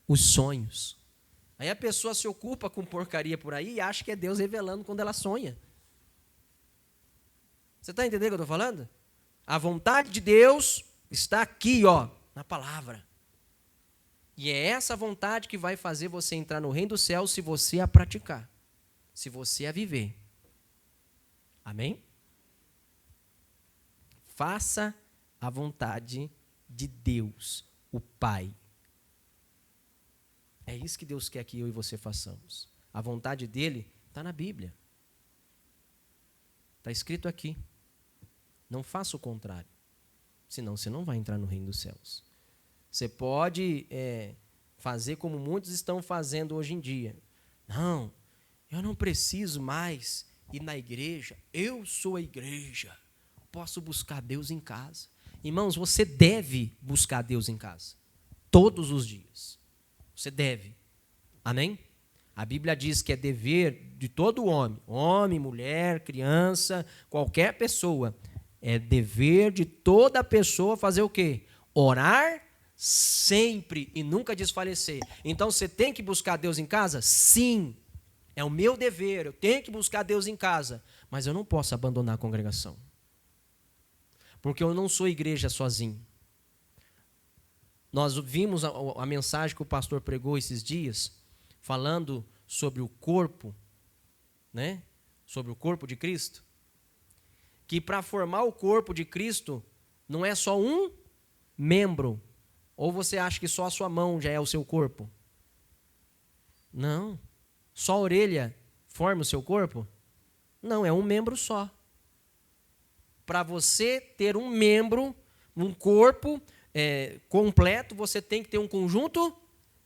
os sonhos. Aí a pessoa se ocupa com porcaria por aí e acha que é Deus revelando quando ela sonha. Você está entendendo o que eu estou falando? A vontade de Deus está aqui, ó, na palavra. E é essa vontade que vai fazer você entrar no reino do céu se você a praticar, se você a viver. Amém? Faça a vontade de Deus, o Pai. É isso que Deus quer que eu e você façamos. A vontade dele está na Bíblia. Está escrito aqui. Não faça o contrário. Senão você não vai entrar no reino dos céus. Você pode fazer como muitos estão fazendo hoje em dia. Não, eu não preciso mais ir na igreja. Eu sou a igreja. Posso buscar Deus em casa. Irmãos, você deve buscar Deus em casa. Todos os dias. Você deve. Amém? A Bíblia diz que é dever de todo homem, homem, mulher, criança, qualquer pessoa. É dever de toda pessoa fazer o quê? Orar sempre e nunca desfalecer. Então, você tem que buscar Deus em casa? Sim. É o meu dever, eu tenho que buscar Deus em casa. Mas eu não posso abandonar a congregação. Porque eu não sou igreja sozinho. Nós vimos a mensagem que o pastor pregou esses dias, falando sobre o corpo, né? Sobre o corpo de Cristo. Que para formar o corpo de Cristo, não é só um membro. Ou você acha que só a sua mão já é o seu corpo? Não. Só a orelha forma o seu corpo? Não, é um membro só. Para você ter um membro, um corpo completo, você tem que ter um conjunto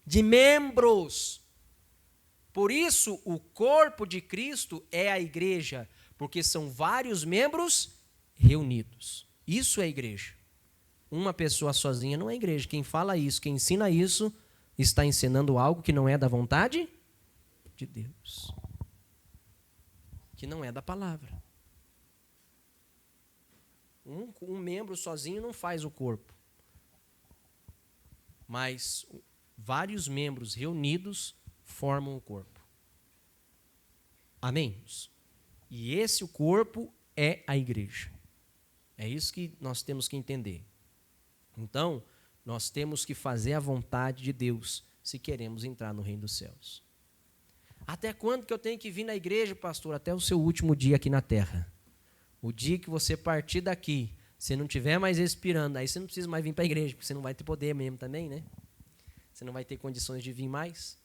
de membros. Por isso, o corpo de Cristo é a igreja, porque são vários membros reunidos. Isso é igreja. Uma pessoa sozinha não é igreja. Quem fala isso, quem ensina isso, está ensinando algo que não é da vontade de Deus. Que não é da palavra. Um membro sozinho não faz o corpo. Mas vários membros reunidos formam o corpo. Amém? E esse o corpo é a igreja. É isso que nós temos que entender. Então, nós temos que fazer a vontade de Deus se queremos entrar no reino dos céus. Até quando que eu tenho que vir na igreja, pastor? Até o seu último dia aqui na terra. O dia que você partir daqui, se não estiver mais respirando, aí você não precisa mais vir para a igreja, porque você não vai ter poder mesmo também, né? Você não vai ter condições de vir mais.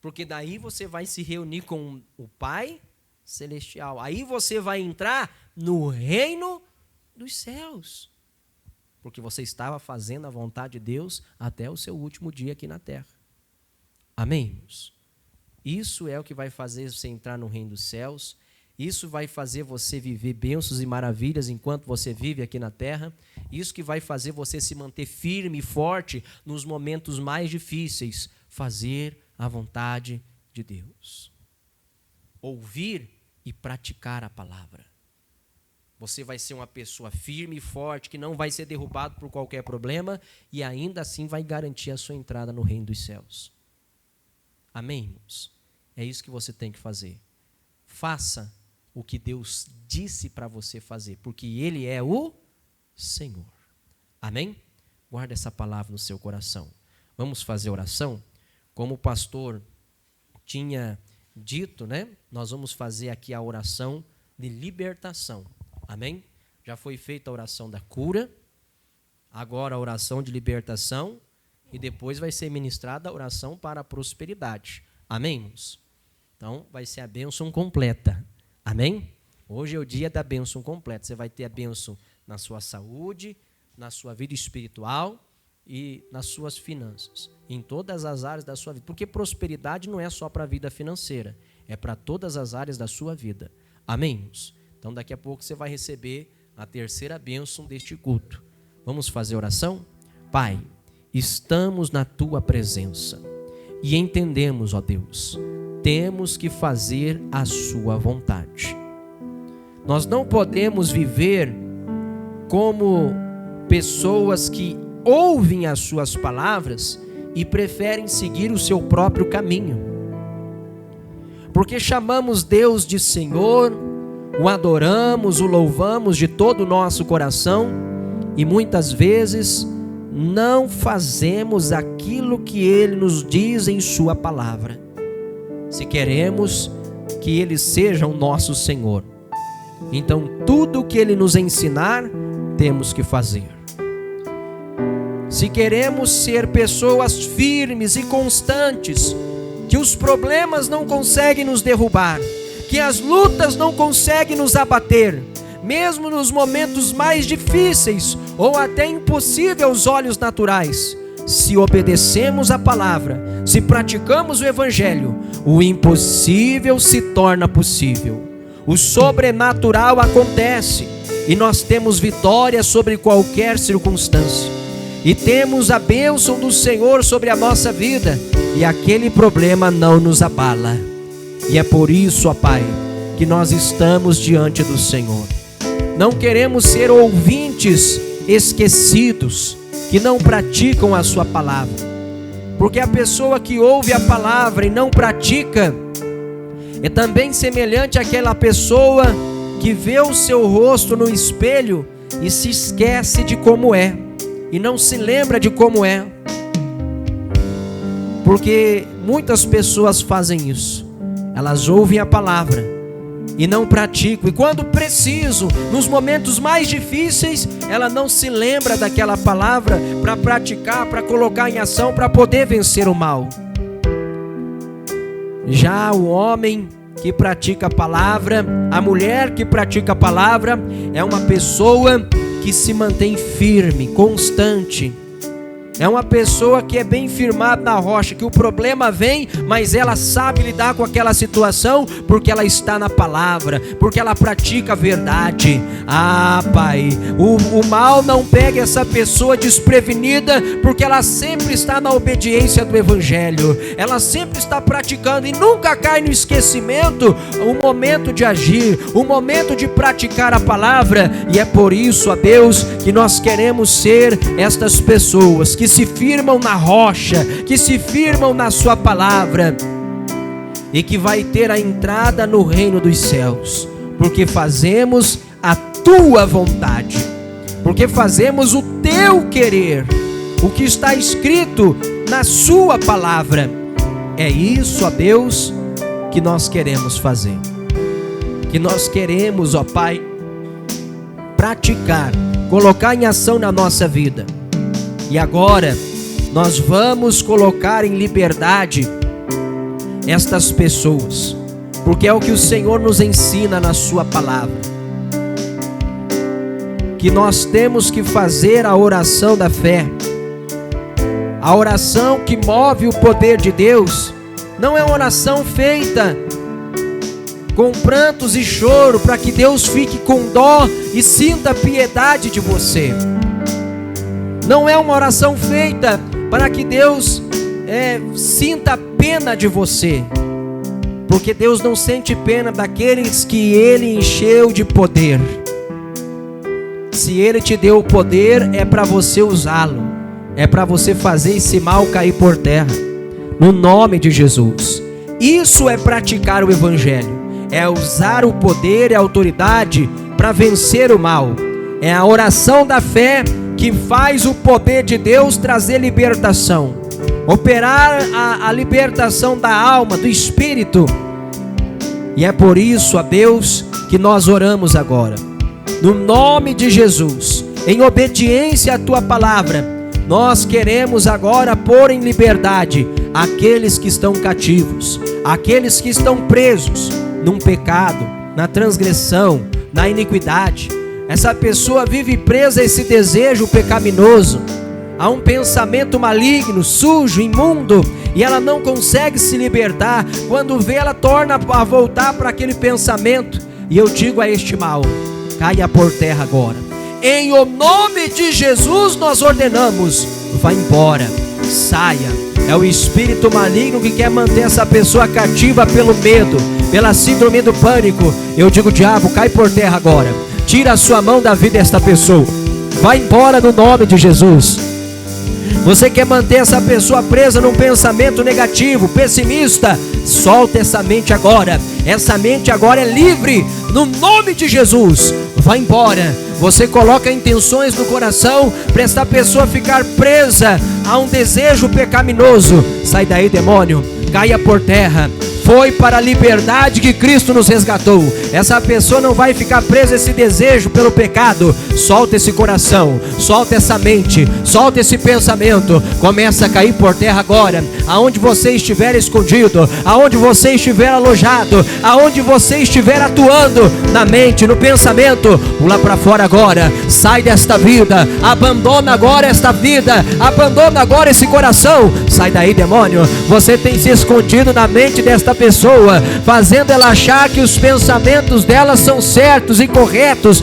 Porque daí você vai se reunir com o Pai celestial. Aí você vai entrar no reino dos céus, porque você estava fazendo a vontade de Deus até o seu último dia aqui na terra. Amém, irmãos? Isso é o que vai fazer você entrar no reino dos céus. Isso vai fazer você viver bênçãos e maravilhas enquanto você vive aqui na terra. Isso que vai fazer você se manter firme e forte nos momentos mais difíceis. Fazer a vontade de Deus. Ouvir e praticar a palavra. Você vai ser uma pessoa firme e forte, que não vai ser derrubado por qualquer problema e ainda assim vai garantir a sua entrada no reino dos céus. Amém, irmãos? É isso que você tem que fazer. Faça o que Deus disse para você fazer, porque Ele é o Senhor. Amém? Guarda essa palavra no seu coração. Vamos fazer oração? Como o pastor tinha dito, né? Nós vamos fazer aqui a oração de libertação. Amém? Já foi feita a oração da cura, agora a oração de libertação e depois vai ser ministrada a oração para a prosperidade. Amém, irmãos? Então, vai ser a bênção completa. Amém? Hoje é o dia da bênção completa. Você vai ter a bênção na sua saúde, na sua vida espiritual e nas suas finanças. Em todas as áreas da sua vida. Porque prosperidade não é só para a vida financeira. É para todas as áreas da sua vida. Amém, irmãos? Então, daqui a pouco você vai receber a terceira bênção deste culto. Vamos fazer oração? Pai, estamos na Tua presença e entendemos, ó Deus, temos que fazer a Sua vontade. Nós não podemos viver como pessoas que ouvem as Suas palavras e preferem seguir o seu próprio caminho. Porque chamamos Deus de Senhor, o adoramos, o louvamos de todo o nosso coração e muitas vezes não fazemos aquilo que Ele nos diz em Sua palavra. Se queremos que Ele seja o nosso Senhor, então tudo que Ele nos ensinar, temos que fazer. Se queremos ser pessoas firmes e constantes, que os problemas não conseguem nos derrubar, que as lutas não conseguem nos abater, mesmo nos momentos mais difíceis ou até impossíveis aos olhos naturais, se obedecemos a palavra, se praticamos o evangelho, o impossível se torna possível. O sobrenatural acontece e nós temos vitória sobre qualquer circunstância. E temos a bênção do Senhor sobre a nossa vida e aquele problema não nos abala. E é por isso, ó Pai, que nós estamos diante do Senhor. Não queremos ser ouvintes esquecidos, que não praticam a Sua palavra. Porque a pessoa que ouve a palavra e não pratica, é também semelhante àquela pessoa que vê o seu rosto no espelho e se esquece de como é, e não se lembra de como é. Porque muitas pessoas fazem isso. Elas ouvem a palavra e não praticam. E quando preciso, nos momentos mais difíceis, ela não se lembra daquela palavra para praticar, para colocar em ação, para poder vencer o mal. Já o homem que pratica a palavra, a mulher que pratica a palavra, é uma pessoa que se mantém firme, constante. É uma pessoa que é bem firmada na rocha, que o problema vem, mas ela sabe lidar com aquela situação, porque ela está na palavra, porque ela pratica a verdade. Ah, Pai, o mal não pega essa pessoa desprevenida, porque ela sempre está na obediência do evangelho, ela sempre está praticando e nunca cai no esquecimento o momento de agir, o momento de praticar a palavra. E é por isso, ó Deus, que nós queremos ser estas pessoas que se firmam na rocha, que se firmam na Sua palavra e que vai ter a entrada no reino dos céus, porque fazemos a Tua vontade, porque fazemos o Teu querer, o que está escrito na Sua palavra. É isso, ó Deus, que nós queremos fazer, que nós queremos, ó Pai, praticar, colocar em ação na nossa vida. E agora nós vamos colocar em liberdade estas pessoas. porque é o que o Senhor nos ensina na sua palavra, que nós temos que fazer a oração da fé. A oração que move o poder de Deus não é uma oração feita com prantos e choro para que Deus fique com dó e sinta piedade de você. Não é uma oração feita para que Deus sinta pena de você, porque Deus não sente pena daqueles que Ele encheu de poder. Se Ele te deu o poder, é para você usá-lo, é para você fazer esse mal cair por terra, no nome de Jesus. Isso é praticar o Evangelho, é usar o poder e a autoridade para vencer o mal. É a oração da fé que faz o poder de Deus trazer libertação, operar a libertação da alma, do espírito. E é por isso, a Deus, que nós oramos agora, no nome de Jesus, em obediência à tua palavra. Nós queremos agora pôr em liberdade aqueles que estão cativos, aqueles que estão presos num pecado, na transgressão, na iniquidade. Essa pessoa vive presa a esse desejo pecaminoso, a um pensamento maligno, sujo, imundo, e ela não consegue se libertar. Quando vê, ela torna a voltar para aquele pensamento. E eu digo a este mal: caia por terra agora. Em o nome de Jesus nós ordenamos: vá embora, saia. É o espírito maligno que quer manter essa pessoa cativa pelo medo, pela síndrome do pânico. Eu digo: diabo, cai por terra agora. Tira a sua mão da vida desta pessoa. Vai embora no nome de Jesus. Você quer manter essa pessoa presa num pensamento negativo, pessimista? Solta essa mente agora. Essa mente agora é livre no nome de Jesus. Vai embora. Você coloca intenções no coração para esta pessoa ficar presa a um desejo pecaminoso. Sai daí, demônio. Caia por terra. Foi para a liberdade que Cristo nos resgatou. Essa pessoa não vai ficar presa a esse desejo pelo pecado. Solta esse coração, solta essa mente, solta esse pensamento. Começa a cair por terra agora. Aonde você estiver escondido, aonde você estiver alojado, aonde você estiver atuando, na mente, no pensamento, pula para fora agora. Sai desta vida, abandona agora esta vida, abandona agora esse coração. Sai daí, demônio. Você tem se escondido na mente desta pessoa, fazendo ela achar que os pensamentos dela são certos e corretos,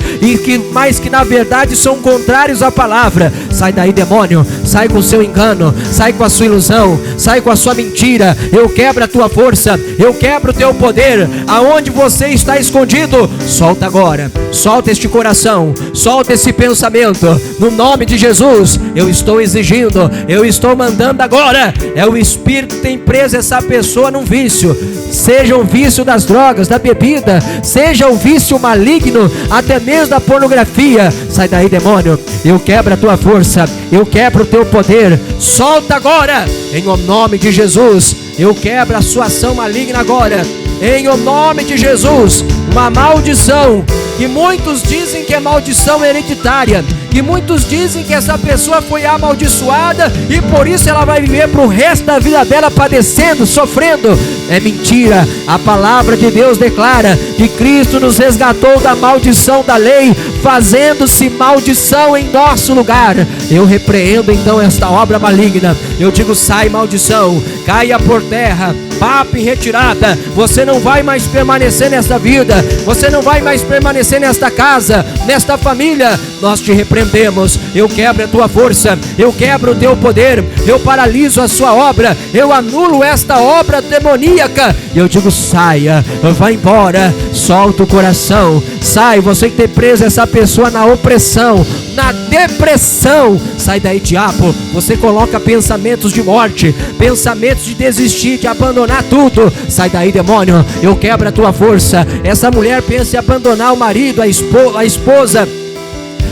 mas que na verdade são contrários à palavra. Sai daí, demônio. Sai com o seu engano, sai com a sua ilusão, sai com a sua mentira. Eu quebro a tua força, eu quebro o teu poder. Aonde você está escondido, solta agora. Solta este coração, solta esse pensamento, no nome de Jesus. Eu estou exigindo, eu estou mandando agora. É o Espírito que tem preso essa pessoa num vício, seja o vício das drogas, da bebida, seja o vício maligno, até mesmo da pornografia. Sai daí, demônio. Eu quebro a tua força, eu quebro o teu poder. Solta agora, em o nome de Jesus. Eu quebro a sua ação maligna agora, em o nome de Jesus. Uma maldição que muitos dizem que é maldição hereditária, que muitos dizem que essa pessoa foi amaldiçoada e por isso ela vai viver para o resto da vida dela padecendo, sofrendo. É mentira. A palavra de Deus declara que Cristo nos resgatou da maldição da lei, fazendo-se maldição em nosso lugar. Eu repreendo então esta obra maligna. Eu digo: sai, maldição, caia por terra, papo em retirada. Você não vai mais permanecer nesta vida, você não vai mais permanecer nesta casa, nesta família. Nós te repreendemos. Eu quebro a tua força, eu quebro o teu poder, eu paraliso a sua obra, eu anulo esta obra demoníaca. Eu digo: saia, vai embora. Solta o coração, sai. Você que tem preso essa pessoa na opressão, na depressão, sai daí, diabo. Você coloca pensamentos de morte, pensamentos de desistir, de abandonar tudo. Sai daí, demônio. Eu quebro a tua força. Essa mulher pensa em abandonar o marido, a esposa.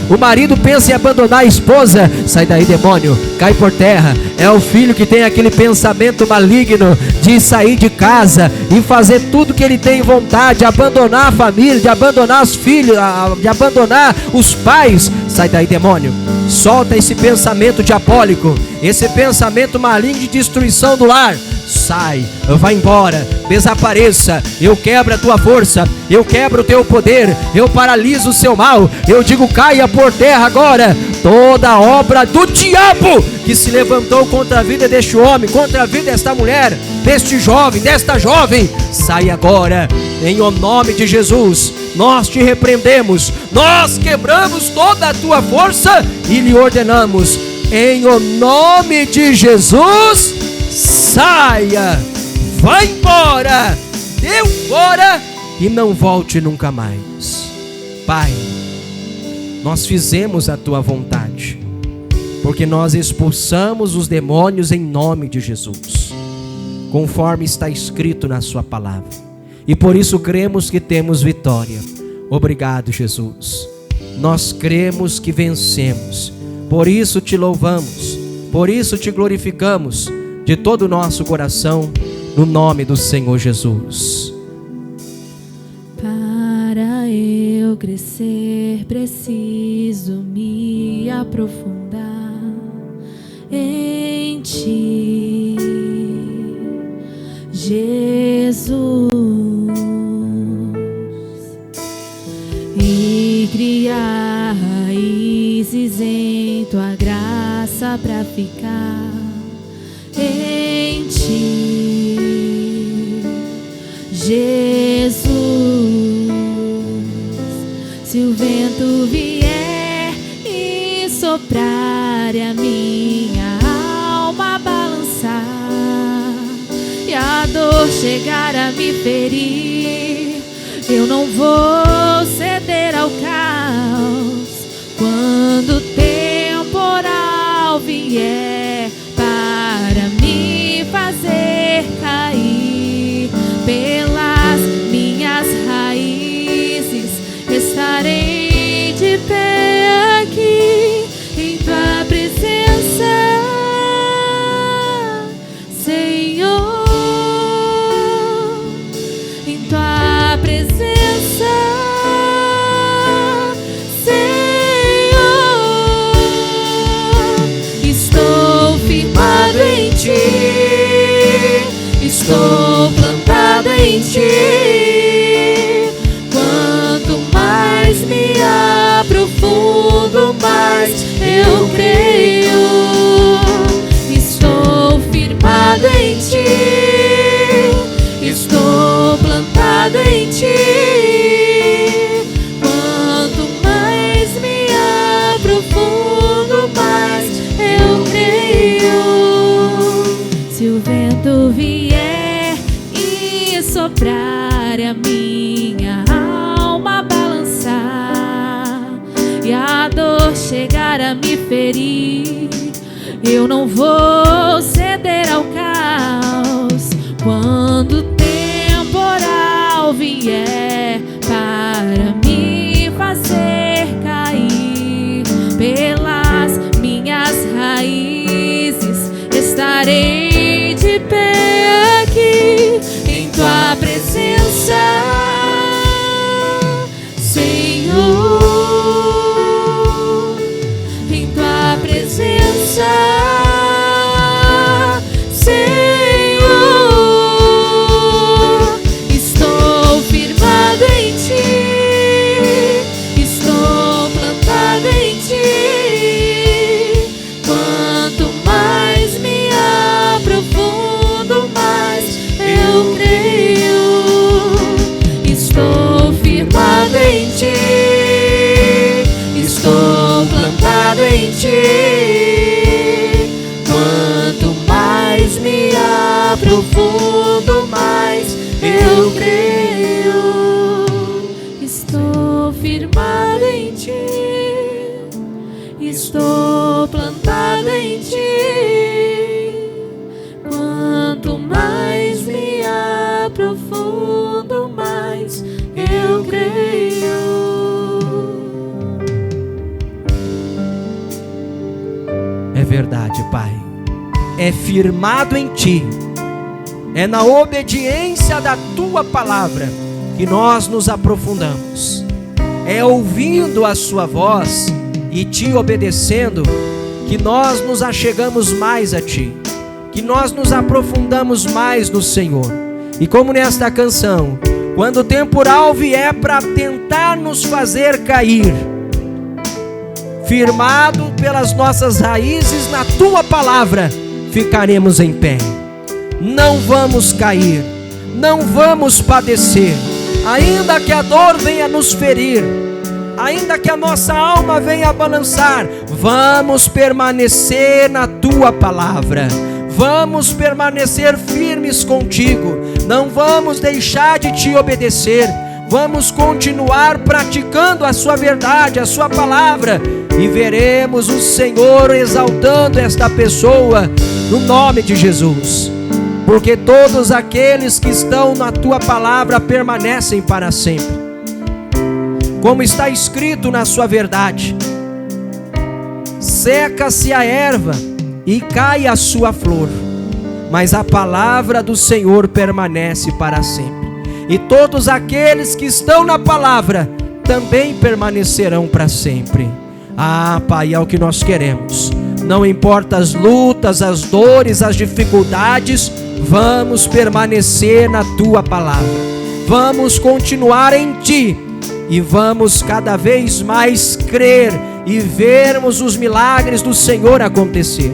O marido pensa em abandonar a esposa. Sai daí, demônio. Cai por terra. É o filho que tem aquele pensamento maligno de sair de casa e fazer tudo que ele tem vontade, de abandonar a família, de abandonar os filhos, de abandonar os pais. Sai daí, demônio. Solta esse pensamento diabólico, esse pensamento maligno de destruição do lar. Sai, vai embora, desapareça. Eu quebro a tua força, eu quebro o teu poder, eu paraliso o seu mal. Eu digo, caia por terra agora toda obra do diabo que se levantou contra a vida deste homem, contra a vida desta mulher, deste jovem, desta jovem. Sai agora, em o nome de Jesus. Nós te repreendemos, nós quebramos toda a tua força e lhe ordenamos, em o nome de Jesus, saia, vai embora, deu fora e não volte nunca mais. Pai, nós fizemos a tua vontade, porque nós expulsamos os demônios em nome de Jesus, conforme está escrito na sua palavra. E por isso cremos que temos vitória. Obrigado, Jesus. Nós cremos que vencemos. Por isso te louvamos. Por isso te glorificamos de todo o nosso coração, no nome do Senhor Jesus. Para eu crescer, preciso me aprofundar em Ti, Jesus, e criar raízes em Tua graça pra ficar em Ti, Jesus. Se o vento vier e soprar e a minha alma balançar e a dor chegar a me ferir, eu não vou ceder ao caos. Quando o temporal vier para me fazer cair, pelas minhas raízes estarei de pé aqui em Tua presença, Senhor, em Tua presença, Senhor. Estou firmado em Ti, estou plantado em Ti. Quanto mais me aprofundo, mais eu creio. Estou firmado em Ti, estou plantado em Ti. Quanto mais me aprofundo, mais eu creio. Se o vento vier e soprar e a minha alma balançar e a dor chegar a me ferir, eu não vou ceder ao caos. Quando o temporal vier para me fazer cair, pelas minhas raízes estarei de pé aqui em Tua presença, Senhor, em Tua presença, Senhor. Estou firmado em Ti, estou plantado em Ti. Quanto mais me aprofundo, mais eu creio. Estou firmado em Ti, estou plantado em Ti. Quanto mais me aprofundo, mais eu creio. Estou firmado em Ti, estou plantado em Ti. Quanto mais me aprofundo, mais eu creio. É verdade, Pai. É firmado em Ti, é na obediência da Tua palavra que nós nos aprofundamos. É ouvindo a Sua voz e Te obedecendo, que nós nos achegamos mais a Ti, que nós nos aprofundamos mais no Senhor. E como nesta canção, quando o temporal vier para tentar nos fazer cair, firmado pelas nossas raízes na Tua palavra, ficaremos em pé. Não vamos cair, não vamos padecer, ainda que a dor venha nos ferir, ainda que a nossa alma venha balançar, vamos permanecer na Tua palavra, vamos permanecer firmes contigo, não vamos deixar de Te obedecer, vamos continuar praticando a Sua verdade, a Sua palavra, e veremos o Senhor exaltando esta pessoa no nome de Jesus, porque todos aqueles que estão na Tua palavra permanecem para sempre. Como está escrito na Sua verdade, seca-se a erva e cai a sua flor, mas a palavra do Senhor permanece para sempre. E todos aqueles que estão na palavra também permanecerão para sempre. Ah, Pai, é o que nós queremos. Não importa as lutas, as dores, as dificuldades, vamos permanecer na Tua palavra. Vamos continuar em Ti e vamos cada vez mais crer e vermos os milagres do Senhor acontecer.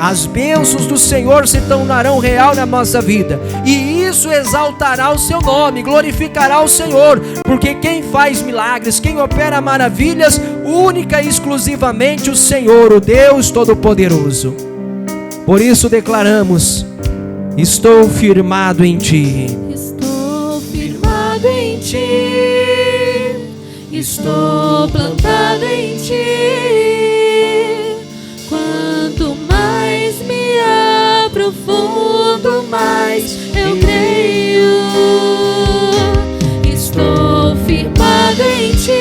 As bênçãos do Senhor se tornarão real na nossa vida, e isso exaltará o Seu nome, glorificará o Senhor, porque quem faz milagres, quem opera maravilhas, única e exclusivamente o Senhor, o Deus Todo-Poderoso. Por isso declaramos: estou firmado em Ti. Estou firmado em Ti, estou plantado em Ti. Quanto mais me aprofundo, mais eu creio. Estou firmado em Ti,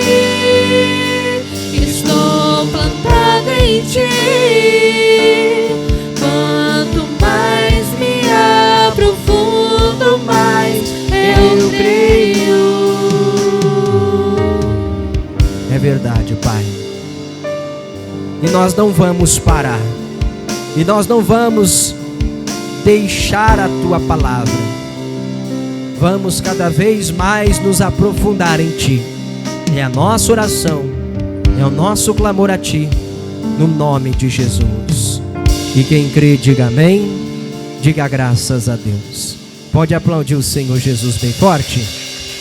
estou plantado em Ti. Quanto mais me aprofundo, mais eu creio. É verdade, Pai. E nós não vamos parar, e nós não vamos deixar a Tua palavra. Vamos cada vez mais nos aprofundar em Ti. É a nossa oração, é o nosso clamor a Ti, no nome de Jesus. E quem crê, diga amém, diga graças a Deus. Pode aplaudir o Senhor Jesus bem forte.